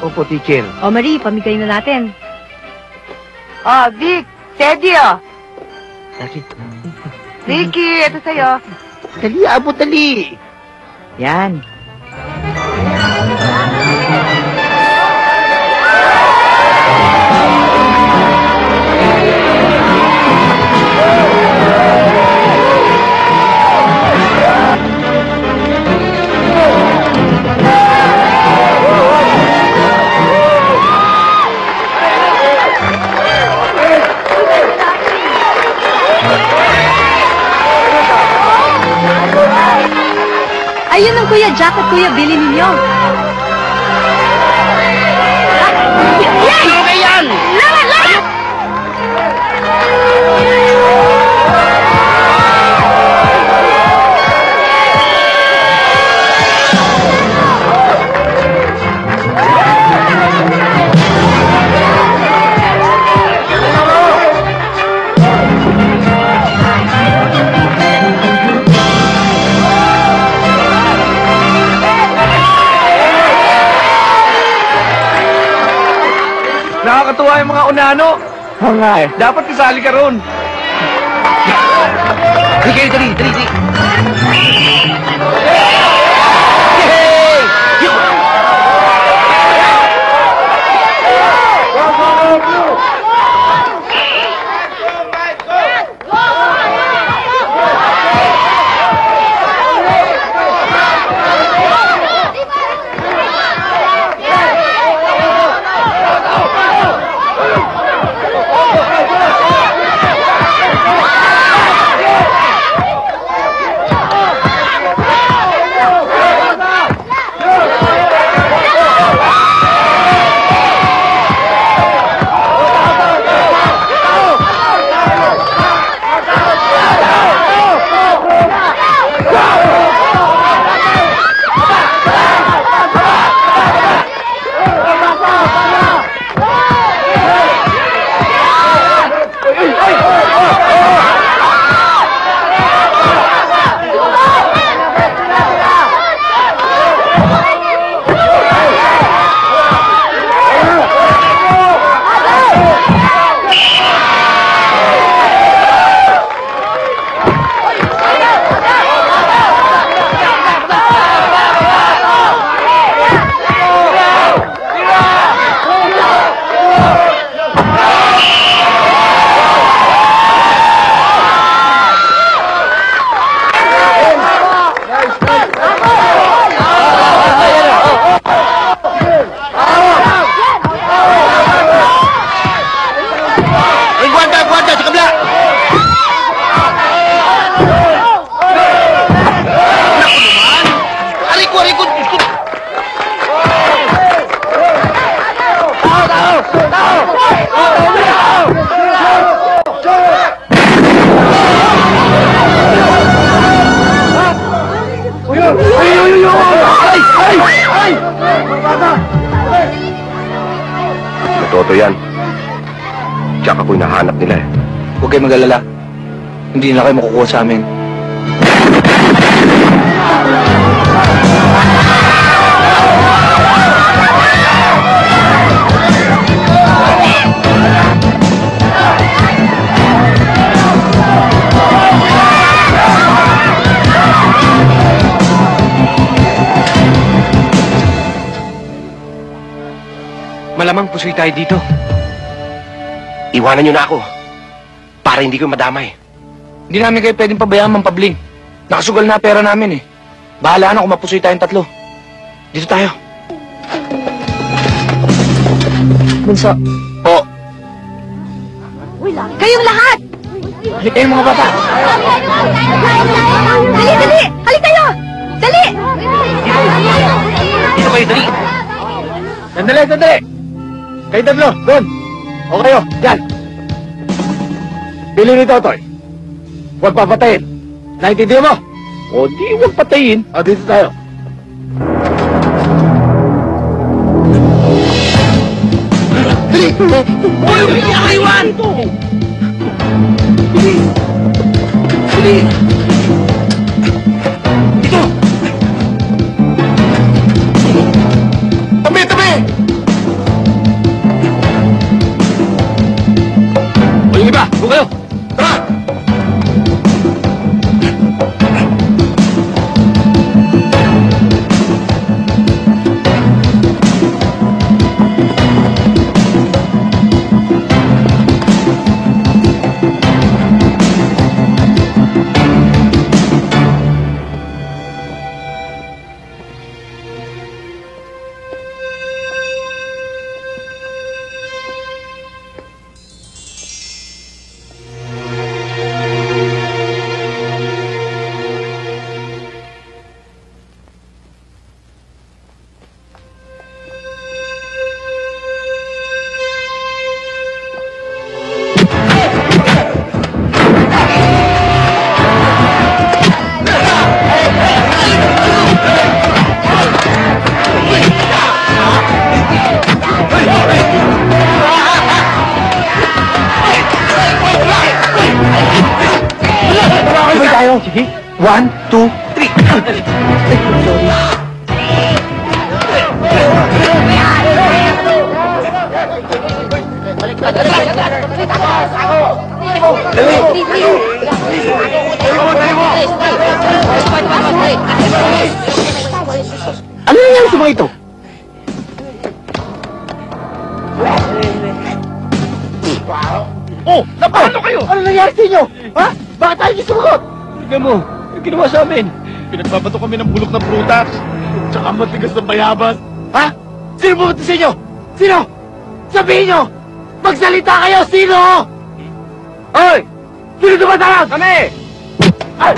Opo, teacher. O Marie, pamigay na natin. Oh, Vic, Teddy, oh. Bakit? Ricky, ito sa'yo. Dali, abot, dali. Yan. Ayun ang Kuya Jack at Kuya Billy ninyo. Ano yan? Lahat! Nakakatuwa yung mga unano. Oo nga eh. Dapat isali ka ron. Dali. Toto yan. Tsaka ako'y nahanap nila eh. Huwag kayo mag-alala. Hindi na kayo makukuha sa amin. Malamang pusoy tayo dito. Iwanan nyo na ako. Para hindi ko madamay. Hindi namin kayo pwedeng pabayaan, Mang Pabling. Nakasugal na pera namin eh. Bahala na kung mapusoy tayong tatlo. Dito tayo. Bunso. Po. Kayong lahat! Halik kayong mga bata. Dali! Halik kayo! Dali! Dito kayo, dali. Sandali, sandali! Kayo tatlo, doon! O kayo, dyan! Bili ni Totoy. Huwag papatayin. Naintindihan mo? O di, huwag patayin. O, dito tayo. Dali! Uy, pinakaiwan! Dali! Dito! Tabi, tabi! O yung iba, huwag kayo. Tara! Sabay tayo. Sige. 1, 2, 3. Sorry. Ano nangyari sa mga ito? Oh, napano kayo? Ano nangyari sa inyo? Ha? Bakit tayo sumagot? Tignan mo, yung ginawa sa amin. Pinagbabato kami ng bulok na prutas. Tsaka matigas na bayabas. Ha? Sino pumunta sa inyo? Sino? Sabihin nyo! Magsalita kayo! Sino? Hoy! Sino tumatawag? Kami! Ay!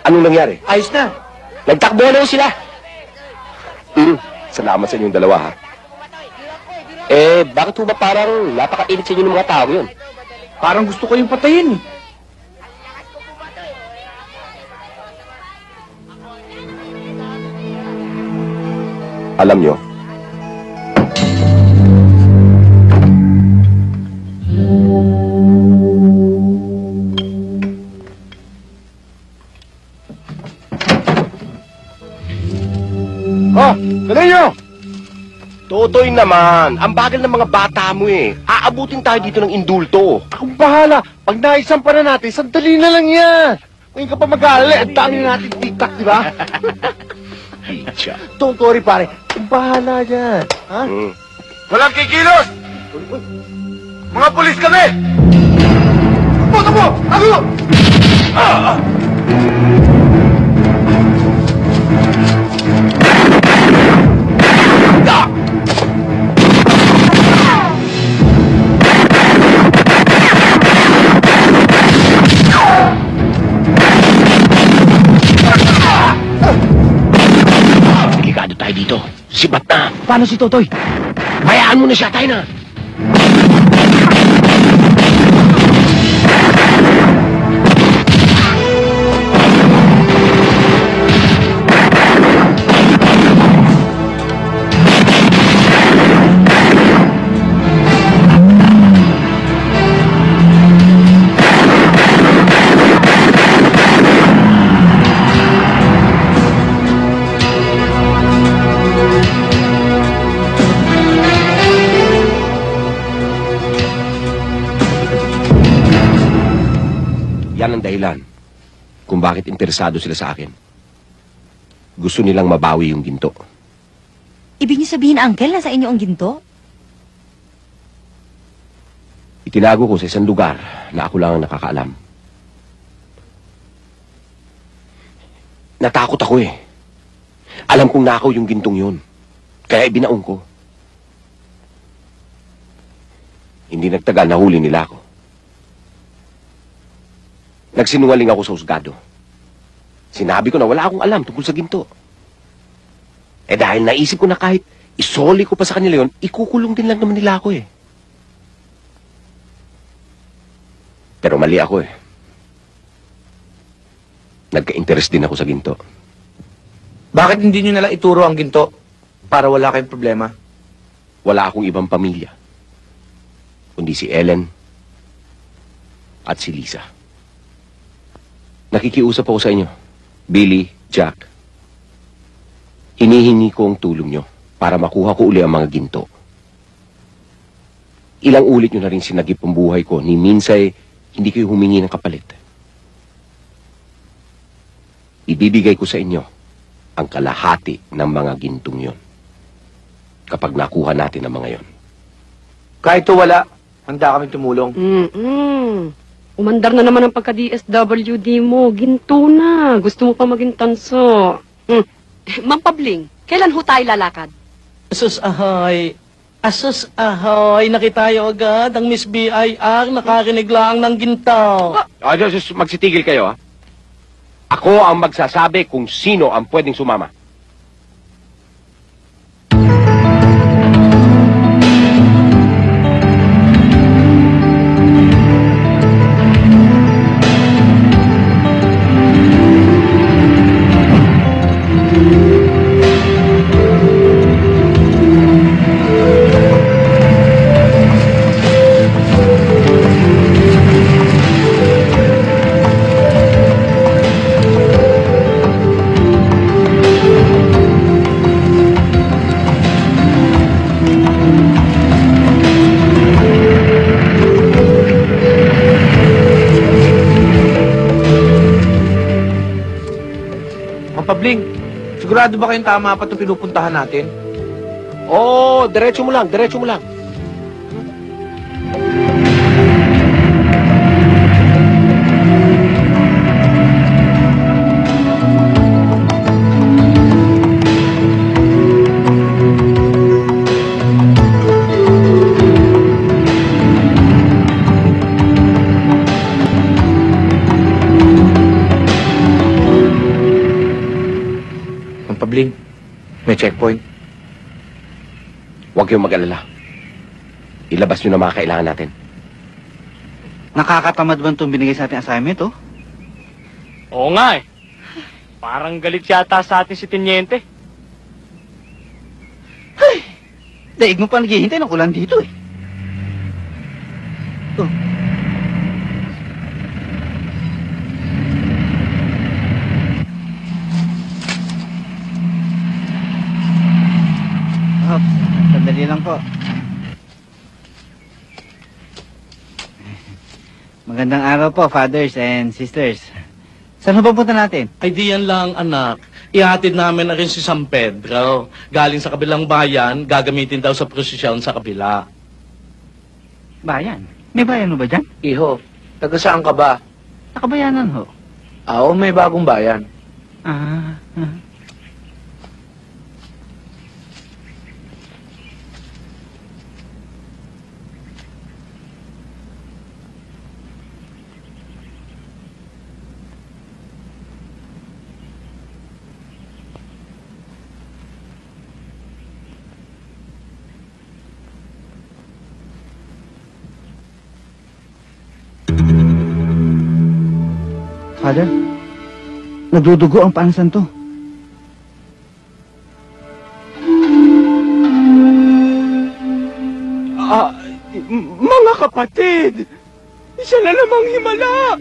Anong nangyari? Ayos na. Nagtakbo na sila. Salamat sa inyong dalawa, ha? Bakit ho ba parang napakainit sa inyo ng mga tao yun? Parang gusto ko yung patayin. Alam nyo, Dali nyo! Totoy naman, ang bagal ng mga bata mo eh. Aabutin tayo dito ng indulto. Akong bahala. Pag naisampa na natin, sandali na lang yan. Ngayon ka pa mag-aalala. Ang dami na natin tiktak, di ba? Don't worry, pare. Ang bahala dyan. Ha? Walang kikilos! Mga pulis kami! Puto mo! Ako! Delikado tayo dito. Sibat na. Paano si Totoy? Bayaan mo na siya, tayo na! Yan ang dahilan kung bakit interesado sila sa akin. Gusto nilang mabawi yung ginto. Ibig niyo sabihin, Uncle, nasa inyo ang ginto? Itinago ko sa isang lugar na ako lang ang nakakaalam. Natakot ako eh. Alam kong nakaw yung gintong yun. Kaya ibinaong ko. Hindi nagtagal, nahuli nila ako. Nagsinungaling ako sa husgado. Sinabi ko na wala akong alam tungkol sa ginto. Eh dahil naisip ko na kahit isoli ko pa sa kanila yon, ikukulong din lang naman nila ako eh. Pero mali ako eh. Nagka-interest din ako sa ginto. Bakit hindi nyo nalang ituro ang ginto para wala kayong problema? Wala akong ibang pamilya. Kundi si Ellen at si Lisa. Nakikiusap ako sa inyo, Billy, Jack. Hinihingi ko ang tulong nyo para makuha ko uli ang mga ginto. Ilang ulit nyo na rin sinagip ang buhay ko, ni minsay hindi kayo humingi ng kapalit. Ibibigay ko sa inyo ang kalahati ng mga gintong yon kapag nakuha natin ang mga yon. Kahit o wala, handa kami tumulong. Umandar na naman ang pagka-DSWD mo. Ginto na. Gusto mo pa maging tanso. Ma'am Pabling, kailan ho tayo lalakad? Asus ahoy! Asus ahoy! Nakitayo agad ang Miss BIR. Nakarinig lang ng ginto. Magsitigil kayo, ha? Ako ang magsasabi kung sino ang pwedeng sumama. Pabling, sigurado ba kayong tama pa itong pinupuntahan natin? Oo, diretso mo lang, diretso mo lang. Pabling, may checkpoint. Huwag kayong mag-alala. Ilabas nyo na mga kailangan natin. Nakakatamad ba itong binigay sa ating assignment, oh? Oo nga eh. Parang galit yata sa atin si Teniente. Daig mo pa naghihintay ng ulan dito, eh. Oh. Sandali lang po. Magandang araw po, fathers and sisters. Saan ba punta natin? Ay diyan lang, anak. Ihatid namin na rin si San Pedro. Galing sa kabilang bayan, gagamitin daw sa prosesyon sa kabila. Bayan? May bayan mo ba dyan? Iho, taga saan ka ba? Nakabayanan ho. Oo, may bagong bayan. Father, nagdudugo ang paa ng santo. Mga kapatid, isa na namang himala.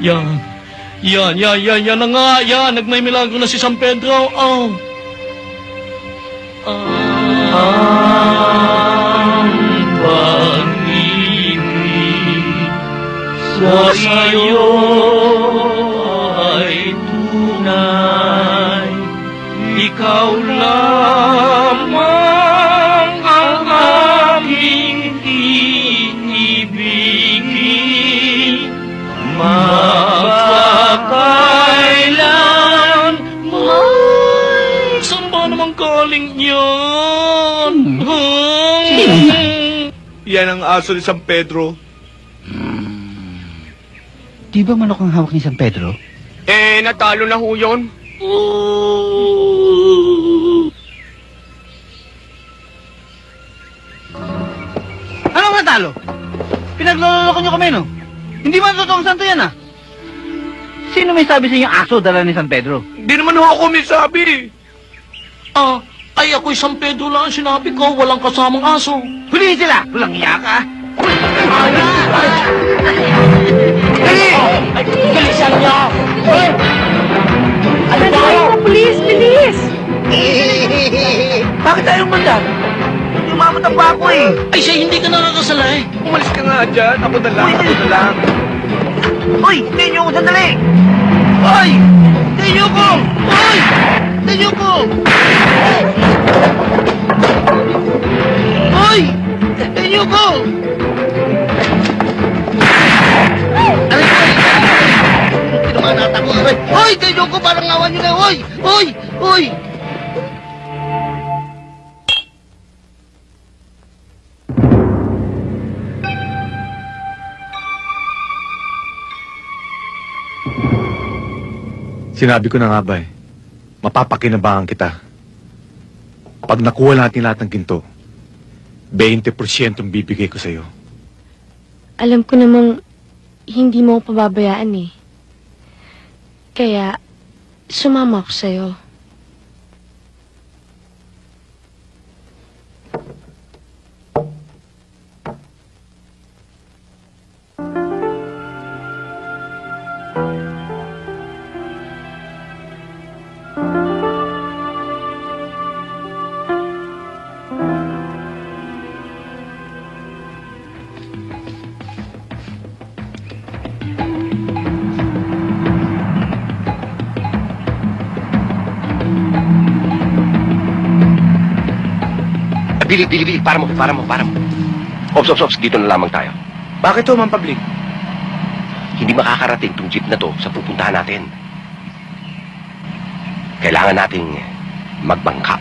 Yan na nga, yan. Nagmay-milagro na si San Pedro. Oh. Ang pag-ibig sa iyo ay tunay. Ikaw lamang ang aming iibigin. Magpakailan man. Saan ba naman galing yan? Yan ang aso ni San Pedro. Di ba manok ang hawak ni San Pedro? Natalo na ho yun. Anong natalo? Pinagloloko niyo kami, no? Hindi man totoong santo yan, ah. Sino may sabi sa inyo aso dala ni San Pedro? Hindi naman ho ako may sabi. Ay ako'y San Pedro lang ang sinabi ko. Walang kasamang aso. Hulihin sila! Walang iya ka! Dali! Bilisan niyo! Ano tayo? Bilis, bilis! Bakit tayong mandan? Umamot ang pa ako eh. Ay siya, hindi ka nakakasala eh. Umalis ka nga dyan. Ako na lang, ako na lang. Hoy! Tayo niyo ko sandali! Hoy! Tayo niyo ko! Hoy! Tayo niyo ko! Hoy! Tayo niyo ko! Aray ko! Tinamanat ako! Hoy! Tayo niyo ko! Parang awan niyo na! Hoy! Hoy! Hoy! Sinabi ko na nga ba mapapakinabangan kita. Pag nakuha natin lahat ng ginto, 20% ang bibigay ko sa'yo. Alam ko namang hindi mo ako pababayaan eh. Kaya, sumama ako sa'yo. Bili, para mo. Ops, dito na lamang tayo. Bakit ho, Ma'am Pablik? Hindi makakarating tong jeep na to sa pupuntahan natin. Kailangan nating magbangka.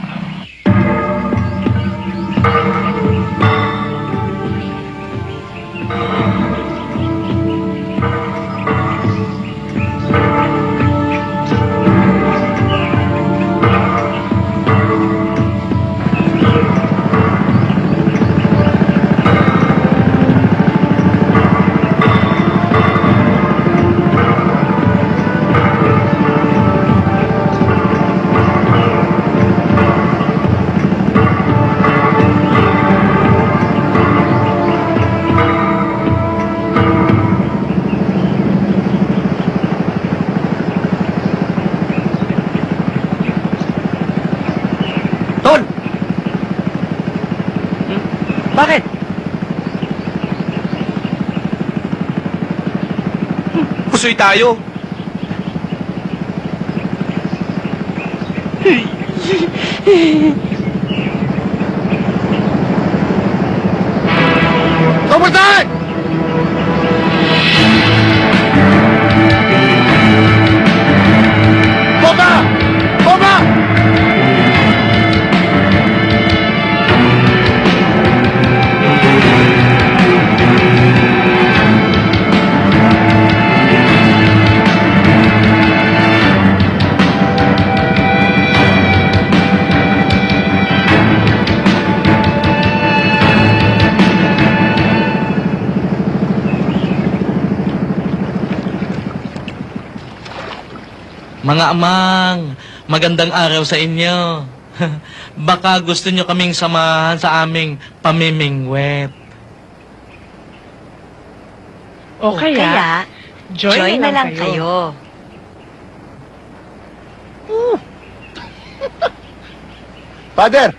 Bakit? Pusoy tayo. Overtime! Bomba! Mga amang, magandang araw sa inyo. Baka gusto nyo kaming samahan sa aming pamimingwet. O kaya, join na lang kayo. Father,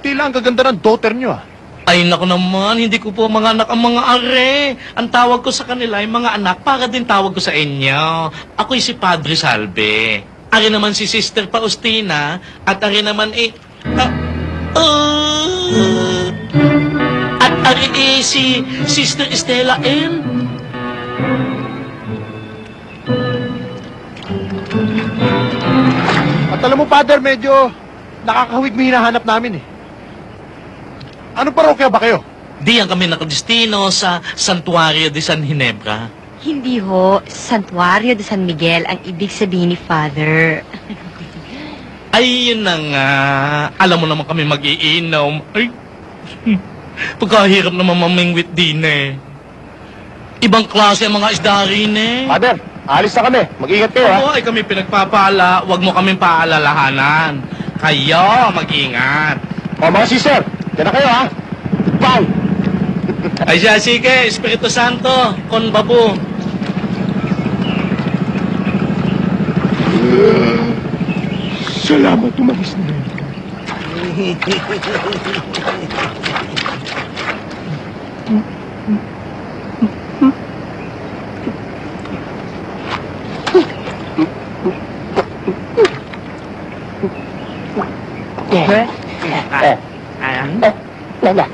tila ang gaganda ng daughter nyo ah. Ay, naku naman, hindi ko po mga anak ang mga are. Ang tawag ko sa kanila ay mga anak, para din tawag ko sa inyo. Ako'y si Padre Salve. Ari naman si Sister Faustina, at ari naman at ari si Sister Estela N. At alam mo, Father, medyo nakakahawig mo hinahanap namin eh. Anong parokya ba kayo? Diyan kami nakadestino sa Santuario de San Ginebra. Hindi ho, Santuario de San Miguel ang ibig sabihin ni Father. Ay, yun na nga. Alam mo naman kami mag-iinom. Ay, pagkahirap naman mamingwit din eh. Ibang klase ang mga isda rin eh. Father, alis na kami. Mag-ingat kayo, ha? Oo, ay kami pinagpapala. Huwag mo kaming paalalahanan. Kayo, mag-ingat. O, mga sister, dyan na kayo, ha? Bye! Ay siya, sige, Espiritu Santo, kon babu. Salamat, umalis na. Lala.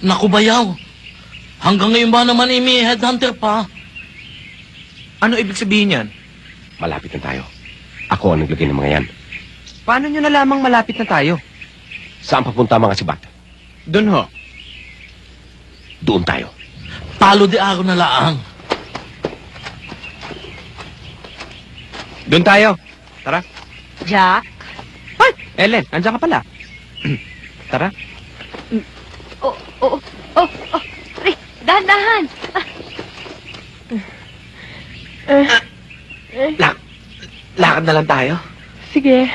Naku bayaw, hanggang ngayon ba naman may headhunter pa? Ano ibig sabihin yan? Malapit na tayo. Ako ang naglagay ng mga yan. Paano nyo nalamang malapit na tayo? Saan papunta mga sibat? Doon ho. Doon tayo. Palo de araw na laang. Doon tayo. Tara. Jack? Ay, Ellen, andyan ka pala. Tara. Pre, dahan-dahan. Lakad na lang tayo. Sige.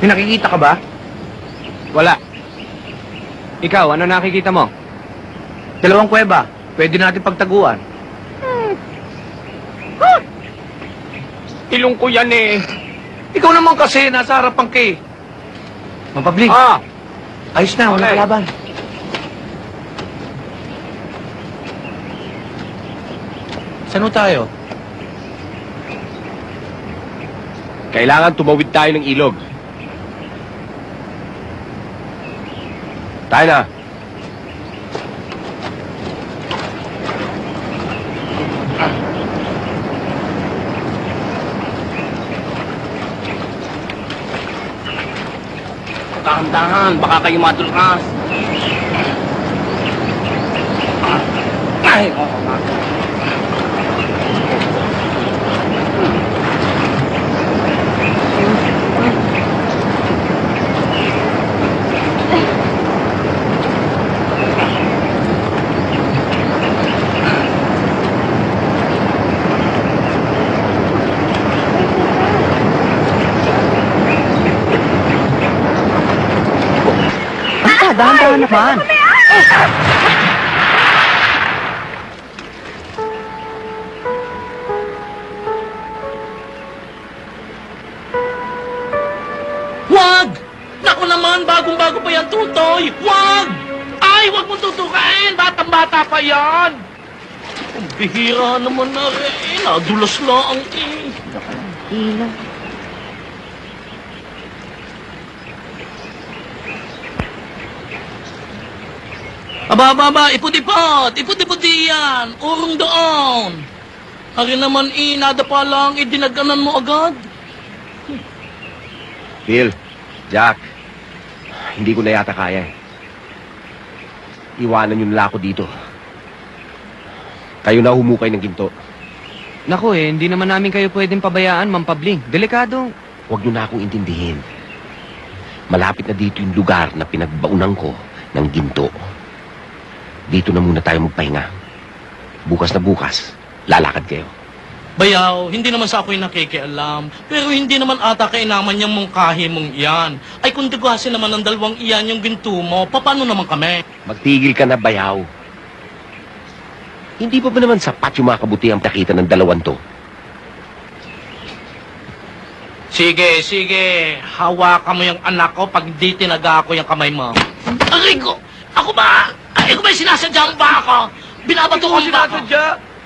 May nakikita ka ba? Wala. Ikaw, ano nakikita mo? Dalawang kuweba. Pwede natin pagtaguan. Ilong ko yan eh. Ikaw naman kasi, nasa harapan ka eh. Mapablik. Ayos na, wala Okay. kalaban. Saan ho tayo? Kailangan tumawid tayo ng ilog. Tayo na. Dahan-dahan, baka kayo madulas. Ay, oo nga. Dahan-dahan naman. Wag! Naku naman, bagong-bago pa yan, Tutoy! Wag! Ay, wag mong tutukain! Batang-bata pa yan! Ang bihira naman na rin. Nadulas lang eh. Ila. Aba, iput-ipot! Iput-iputi yan! Urong doon! Hari naman nadapa lang, dinaganan mo agad. Phil, Jack, hindi ko na yata kaya eh. Iwanan nyo nila ako dito. Kayo na humukay ng ginto. Naku hindi naman namin kayo pwedeng pabayaan, Ma'am Pabling. Delikado. Huwag nyo na akong intindihin. Malapit na dito yung lugar na pinagbaunan ko ng ginto. Dito na muna tayo magpahinga. Bukas na bukas, lalakad kayo. Bayaw, hindi naman sa ako'y nakikialam. Pero hindi naman ata kainaman yung mungkahi mong iyan. Ay kung tiguasin naman ng dalawang iyan yung ginto mo, paano naman kami? Magtigil ka na, Bayaw. Hindi pa ba naman sapat yung mga kabutihang nakita ng dalawan to? Sige. Hawakan mo yung anak ko pag di tinaga ko yung kamay mo. Aray ko! Ako ba? Ay, ko ba sinasadyang ba ako? Binabatukan ba ako?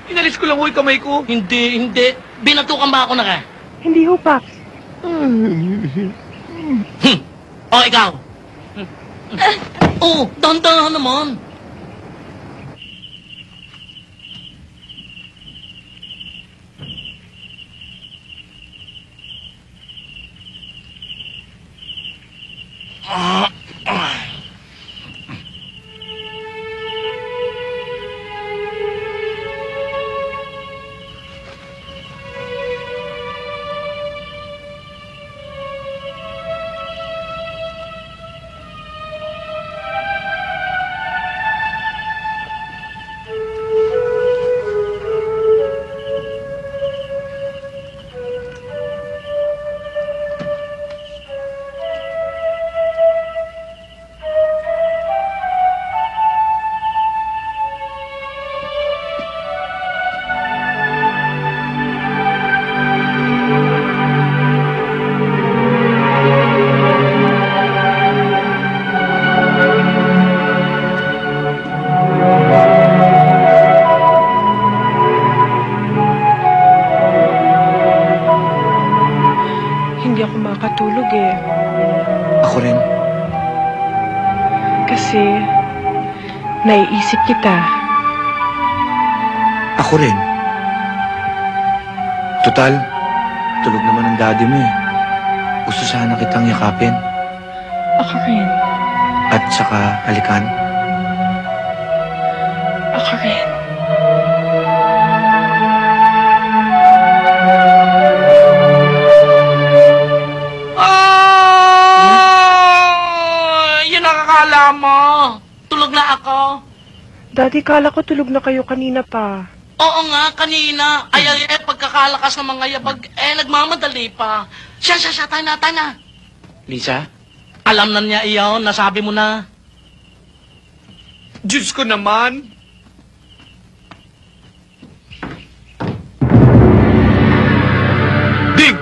Inalis ko lang yung kamay ko. Hindi. Binatukan ba ako na ka? Hindi ho, Paps. O, ikaw. Oh, dahan-dahan naman. Hindi ako makatulog eh. Ako rin. Kasi, naiisip kita. Ako rin. Total, tulog naman ang daddy mo eh. Gusto sana kitang yakapin. Ako rin. At saka halikan. Ako rin. Yun ang akala mo. Tulog na ako. Daddy, kala ko tulog na kayo kanina pa. Oo nga, kanina. Pagkakalakas ng mga yabag, nagmamadali pa. Siya, tayo na. Lisa? Alam na niya iyon, nasabi mo na. Diyos ko naman. Dig!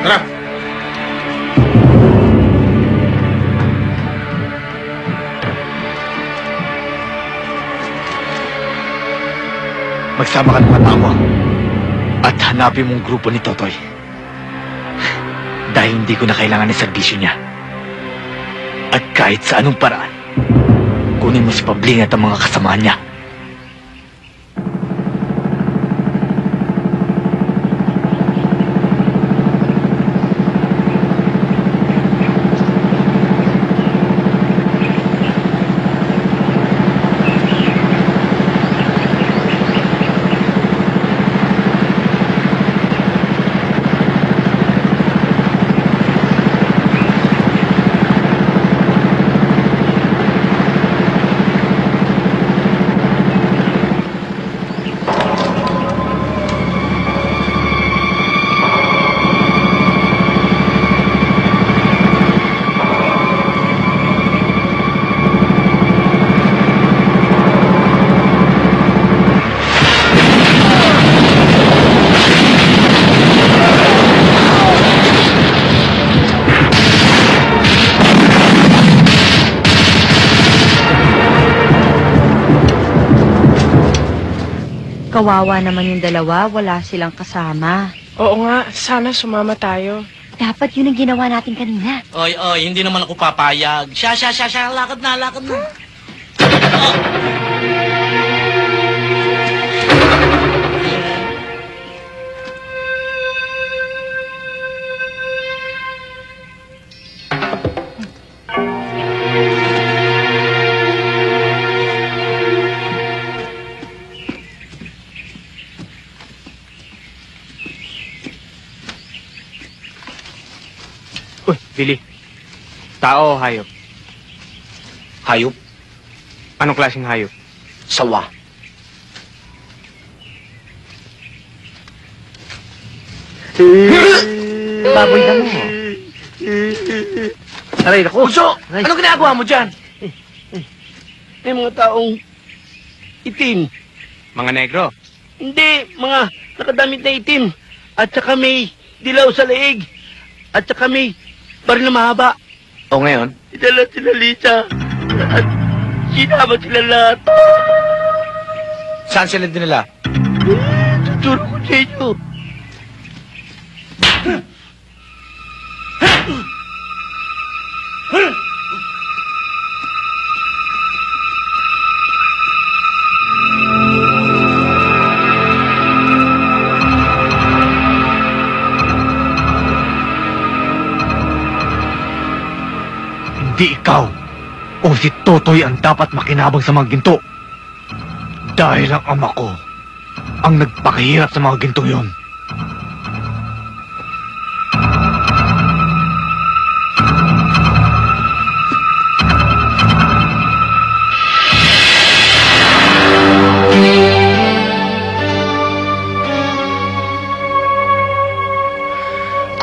Tara! Magsama ka ng mata mo. At hanapin mong grupo ni Totoy. Dahil hindi ko na kailangan ng serbisyo niya. At kahit sa anong paraan, kunin mo si Pabling at ang mga kasama niya. Kawawa naman yung dalawa, wala silang kasama. Oo nga, sana sumama tayo. Dapat yun ang ginawa natin kanina. Oy, hindi naman ako papayag. Siya, lakad na. Uy, Billy. Tao o hayop? Hayop? Anong klaseng hayop? Sawa. Baboy ka mo. Aray, naku. Puso! Anong ginagawa mo dyan? May mga taong itim. Mga negro. Hindi, mga nakadamit na itim. At saka may dilaw sa leeg. At saka may baril na mahaba. O ngayon? Idala sila Lisa. At sinama sila lahat. Saan sila dinala? Tuturo ko sa inyo. Hindi ikaw o si Totoy ang dapat makinabang sa mga ginto. Dahil ang ama ko ang nagpakahirap sa mga gintong yon.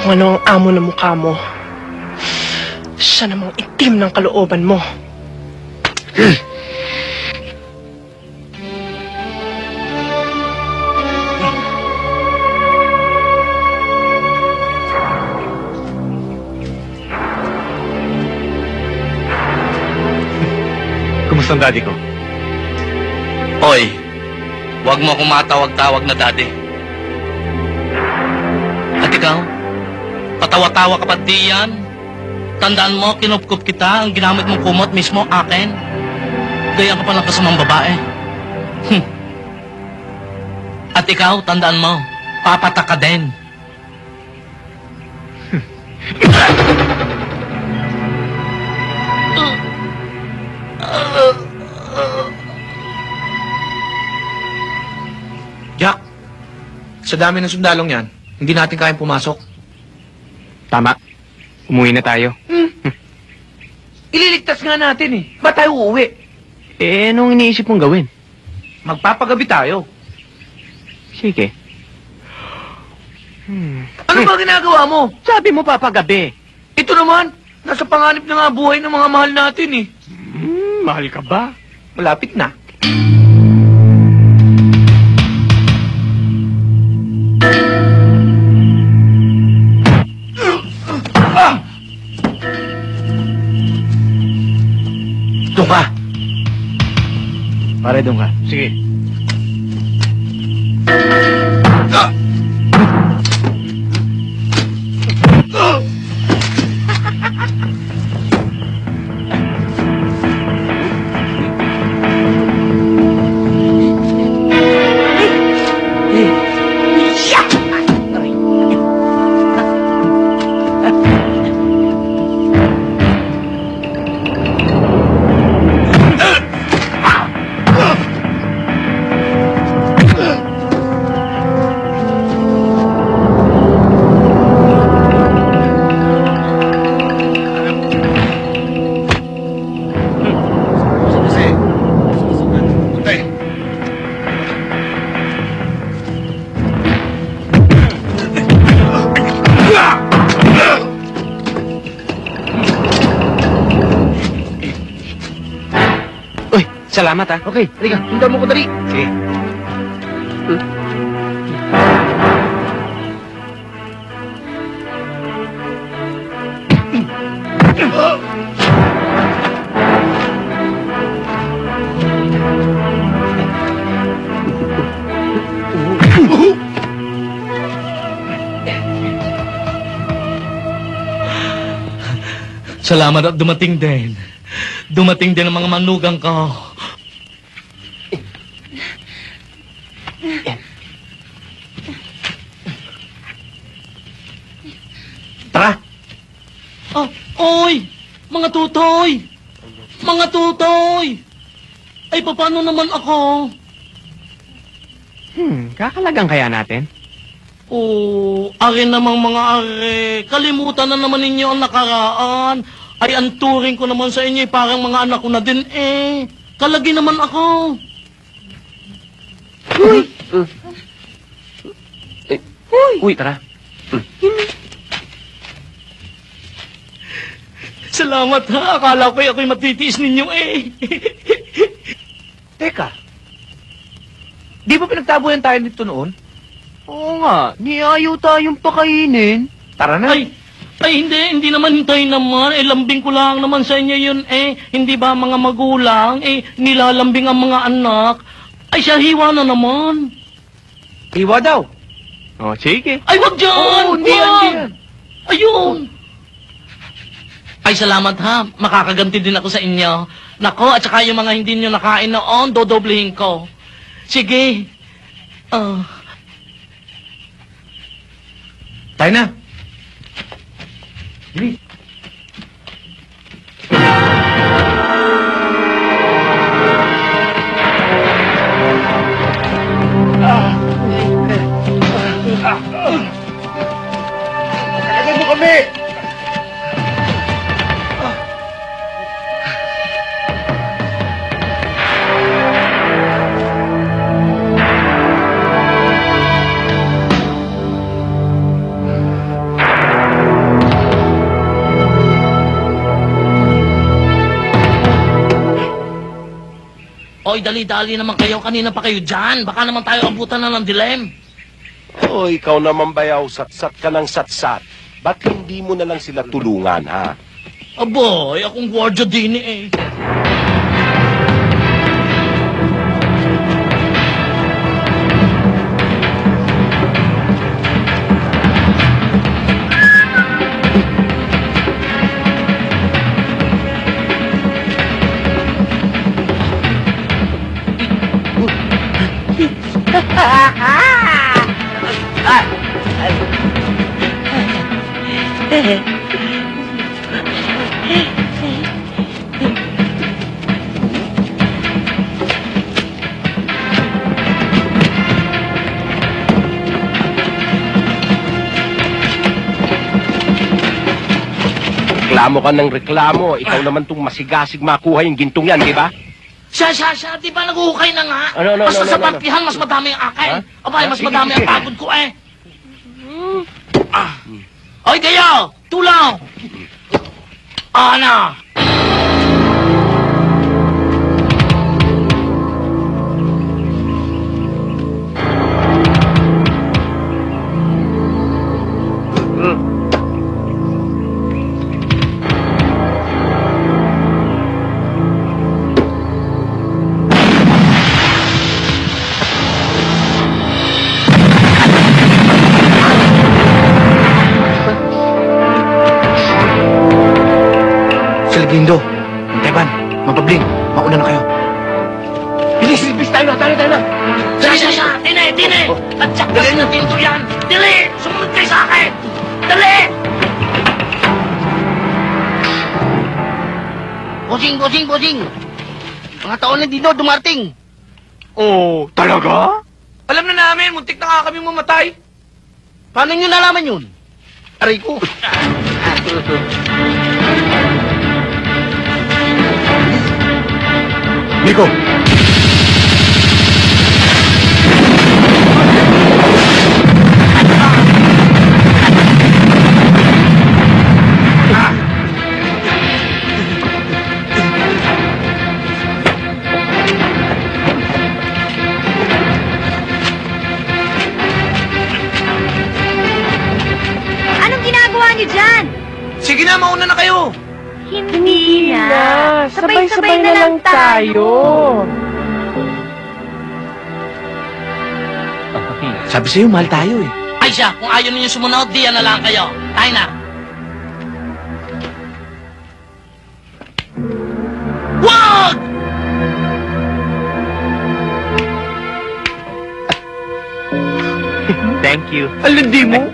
Kung ano ang amo ng mukha mo, siya namang itim ng kalooban mo. Kumusta ang daddy ko? Oy, huwag mo akong matawag-tawag na daddy. At ikaw, patawa-tawa ka pa di yan? Tandaan mo, kinupkup kita, ang ginamit mong kumot mismo akin. Gaya ka palang kasamang babae. At ikaw, tandaan mo, papatak ka din. Jack, sa dami ng sundalong yan, hindi natin kayang pumasok. Tama. Umuwi na tayo. Ililigtas nga natin eh. Ba't tayo uuwi? Eh, anong iniisip mong gawin? Magpapagabi tayo. Sige. Ano ba ginagawa mo? Sabi mo papagabi. Ito naman, nasa panganib na nga buhay ng mga mahal natin eh. Mahal ka ba? Malapit na. Doon ka. Pare, doon ka. Sige. Salamat ha. Okay, halika. Sundan mo ko dali. Sige. Salamat at dumating din. Dumating din ang mga manugang ko. Tara! Oh, oy! Mga tutoy! Mga tutoy! Ay, paano naman ako? Kakalagang kaya natin? Oh, akin namang mga are. Kalimutan na naman ninyo ang nakaraan. Ay, ang turing ko naman sa inyo, parang mga anak ko na din eh. Kalagi naman ako. Uy, tara. Salamat ha. Akala ko ako'y matitiis ninyo eh. Teka. Di ba pinagtabuyan tayo nito noon? Oo nga, niayaw tayong pakainin. Tara na. Ay, hindi naman hintayin naman. Eh, lambing ko lang naman sa inyo yun eh. Hindi ba mga magulang, eh, nilalambing ang mga anak. Ay, siya hiwa na naman. Hiwa daw. Oh, sige. Ay, wag dyan! Oo, hindi yan, hindi yan. Ayun! Ay, salamat ha. Makakaganti din ako sa inyo. Nako, at saka yung mga hindi nyo nakain noon, dodoblehin ko. Sige. Tayo na. Bilis. Tagay mo kami! Oy, dali-dali naman kayo. Kanina pa kayo dyan. Baka naman tayo abutan na ng dilem. O, ikaw naman bayaw, satsat ka ng satsat. Ba't hindi mo na lang sila tulungan, ha? Aboy, akong gwardya din eh. Reklamo ka ng reklamo. Ikaw naman tong masigasig makuha yung gintong yan, di ba? Siya, di ba naguhukay na nga? Basta sa partihan, mas madami ang akin. Abay, mas Sige, madami ang sige. pagod ko eh. Oy, kayo! Tulaw! Ana! Lindo, Teban, Mapabling, mauna na kayo. Bilis tayo na. Siya! Tine! At saktas na tinto yan! Dili! Sumunod kayo sa akin! Dali! Bossing! Mga taon na dito, dumarting. Oh, talaga? Alam na namin, muntik na nga kami mamatay. Paano nyo nalaman yun? Aray ko. Nico! Anong ginagawa niyo dyan? Sige na, mauna na kayo. Hindi na. Sabay-sabay na lang tayo. Sabi sa'yo, mahal tayo eh. Ay siya, kung ayaw ninyo sumunod, diyan na lang kayo. Tayo na. Wag! Thank you. Alindi mo?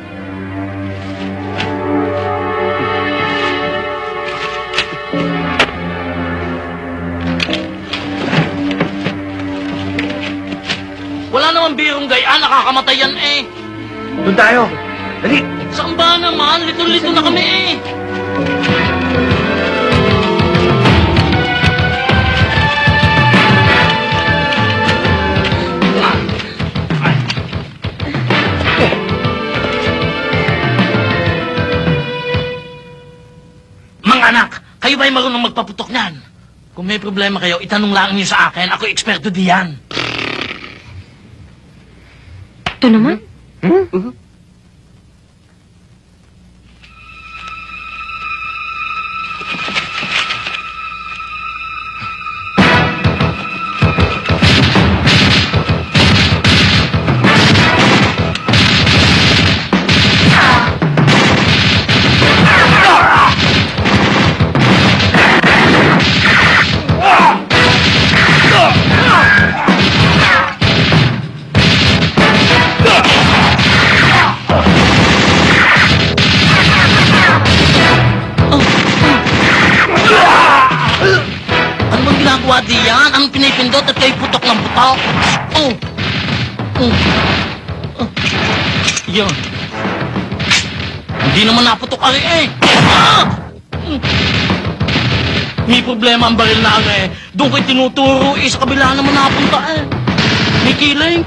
Wala naman birong gaya, nakakamatay yan eh. Doon tayo. Dali. Saan ba naman? Lito-lito na kami eh. Mga anak, kayo ba'y marunong magpaputok niyan? Kung may problema kayo, itanong lang niyo sa akin. Ako eksperto diyan. Ito naman? Diyan, ang pinipindot at kayo putok ng putok. Yan. Hindi naman naputok ari eh. May problema ang baril na ari. Doon ko'y tinuturo eh, sa kabila naman napunta eh. May kilay.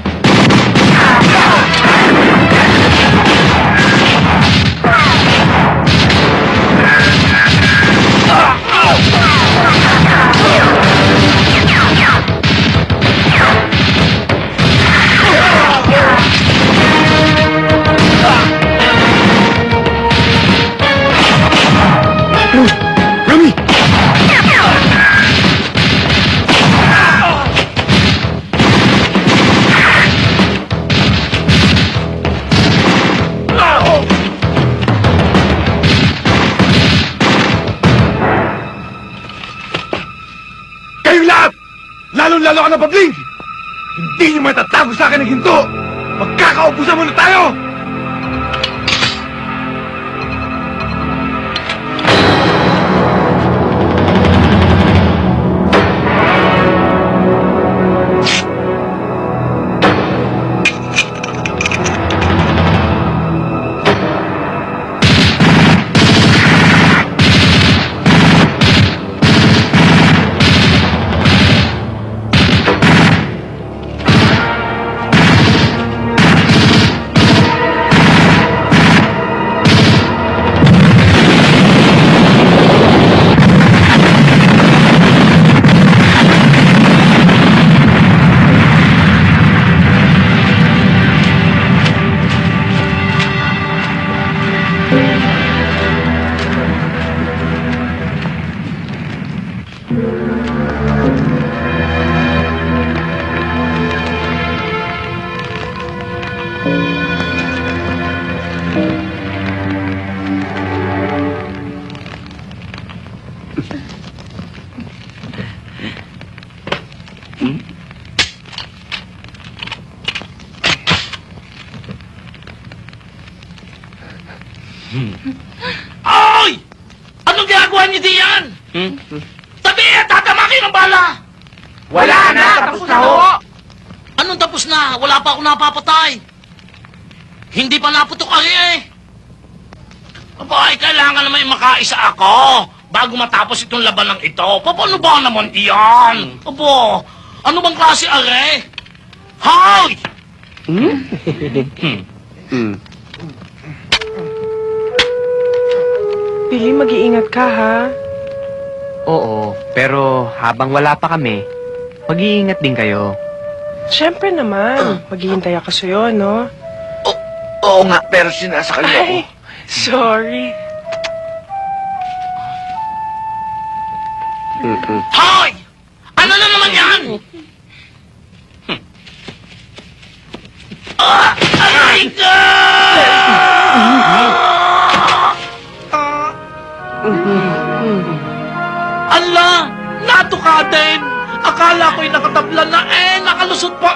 Remy! Kayong lahat! Lalo-lalo ka na pabling! Hindi niyo matatago sa akin ng ginto! Magkakaubusan muna tayo! Ay! Anong ginagawa niyo diyan? Tabi, tatama kayo ng bala! Wala na, tapos na ho! Anong tapos na? Wala pa ako napapatay. Hindi pa naputok ari eh. Aba, ay kailangan naman makaisa ako bago matapos itong labanang ito. Paano ba naman iyan? Aba, ano bang klase ari? Hoy! Billy, mag-iingat ka, ha? Oo, pero habang wala pa kami, mag-iingat din kayo. Siyempre naman. Maghihintay ako sa'yo, no? Oo nga, pero sinasakal mo ako. Ay, sorry. Hoy! Ano na naman yan? Aray ka! Ala! Natuka din. Akala ko'y nakatabla na nakalusot pa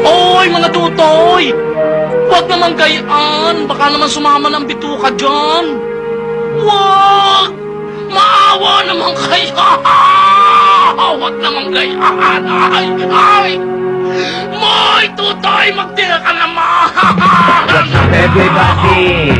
Oy, mga tutoy! Huwag naman gayaan. Baka naman sumama ng bituka dyan. Wag! Maawa naman kayo! Huwag naman gayaan! Ay! Moy, tutoy! Magtira ka naman! What's up everybody?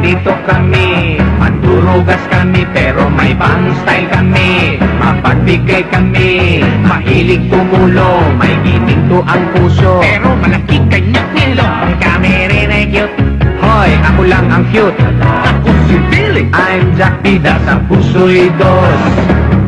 Nandito kami. Mandurugas kami pero may pang-style kami. Mapagbigay kami. Mahilig tumulo. May gininto ang puso. Pero malaki kanya nilo. Kami rin ay cute. Hoy, ako lang ang cute. Ako si Billy. I'm Jack Bida sa Puso'y Dos.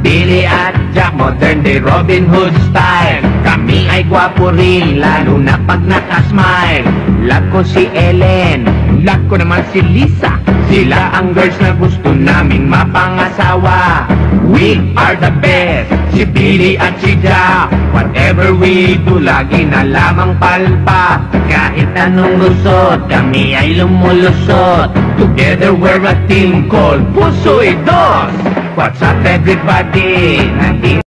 Billy at Jack, modern day Robin Hood style. Kami ay gwapo rin, lalo na pag nakasmile. Love ko si Ellen, love ko naman si Lisa. Sila ang girls na gusto naming mapangasawa. We are the best, si Billy at si Jack. Whatever we do, lagi na lamang palpa. Kahit anong lusot, kami ay lumulusot. Together we're a team called Puso'y Dos. What's up everybody? Nandito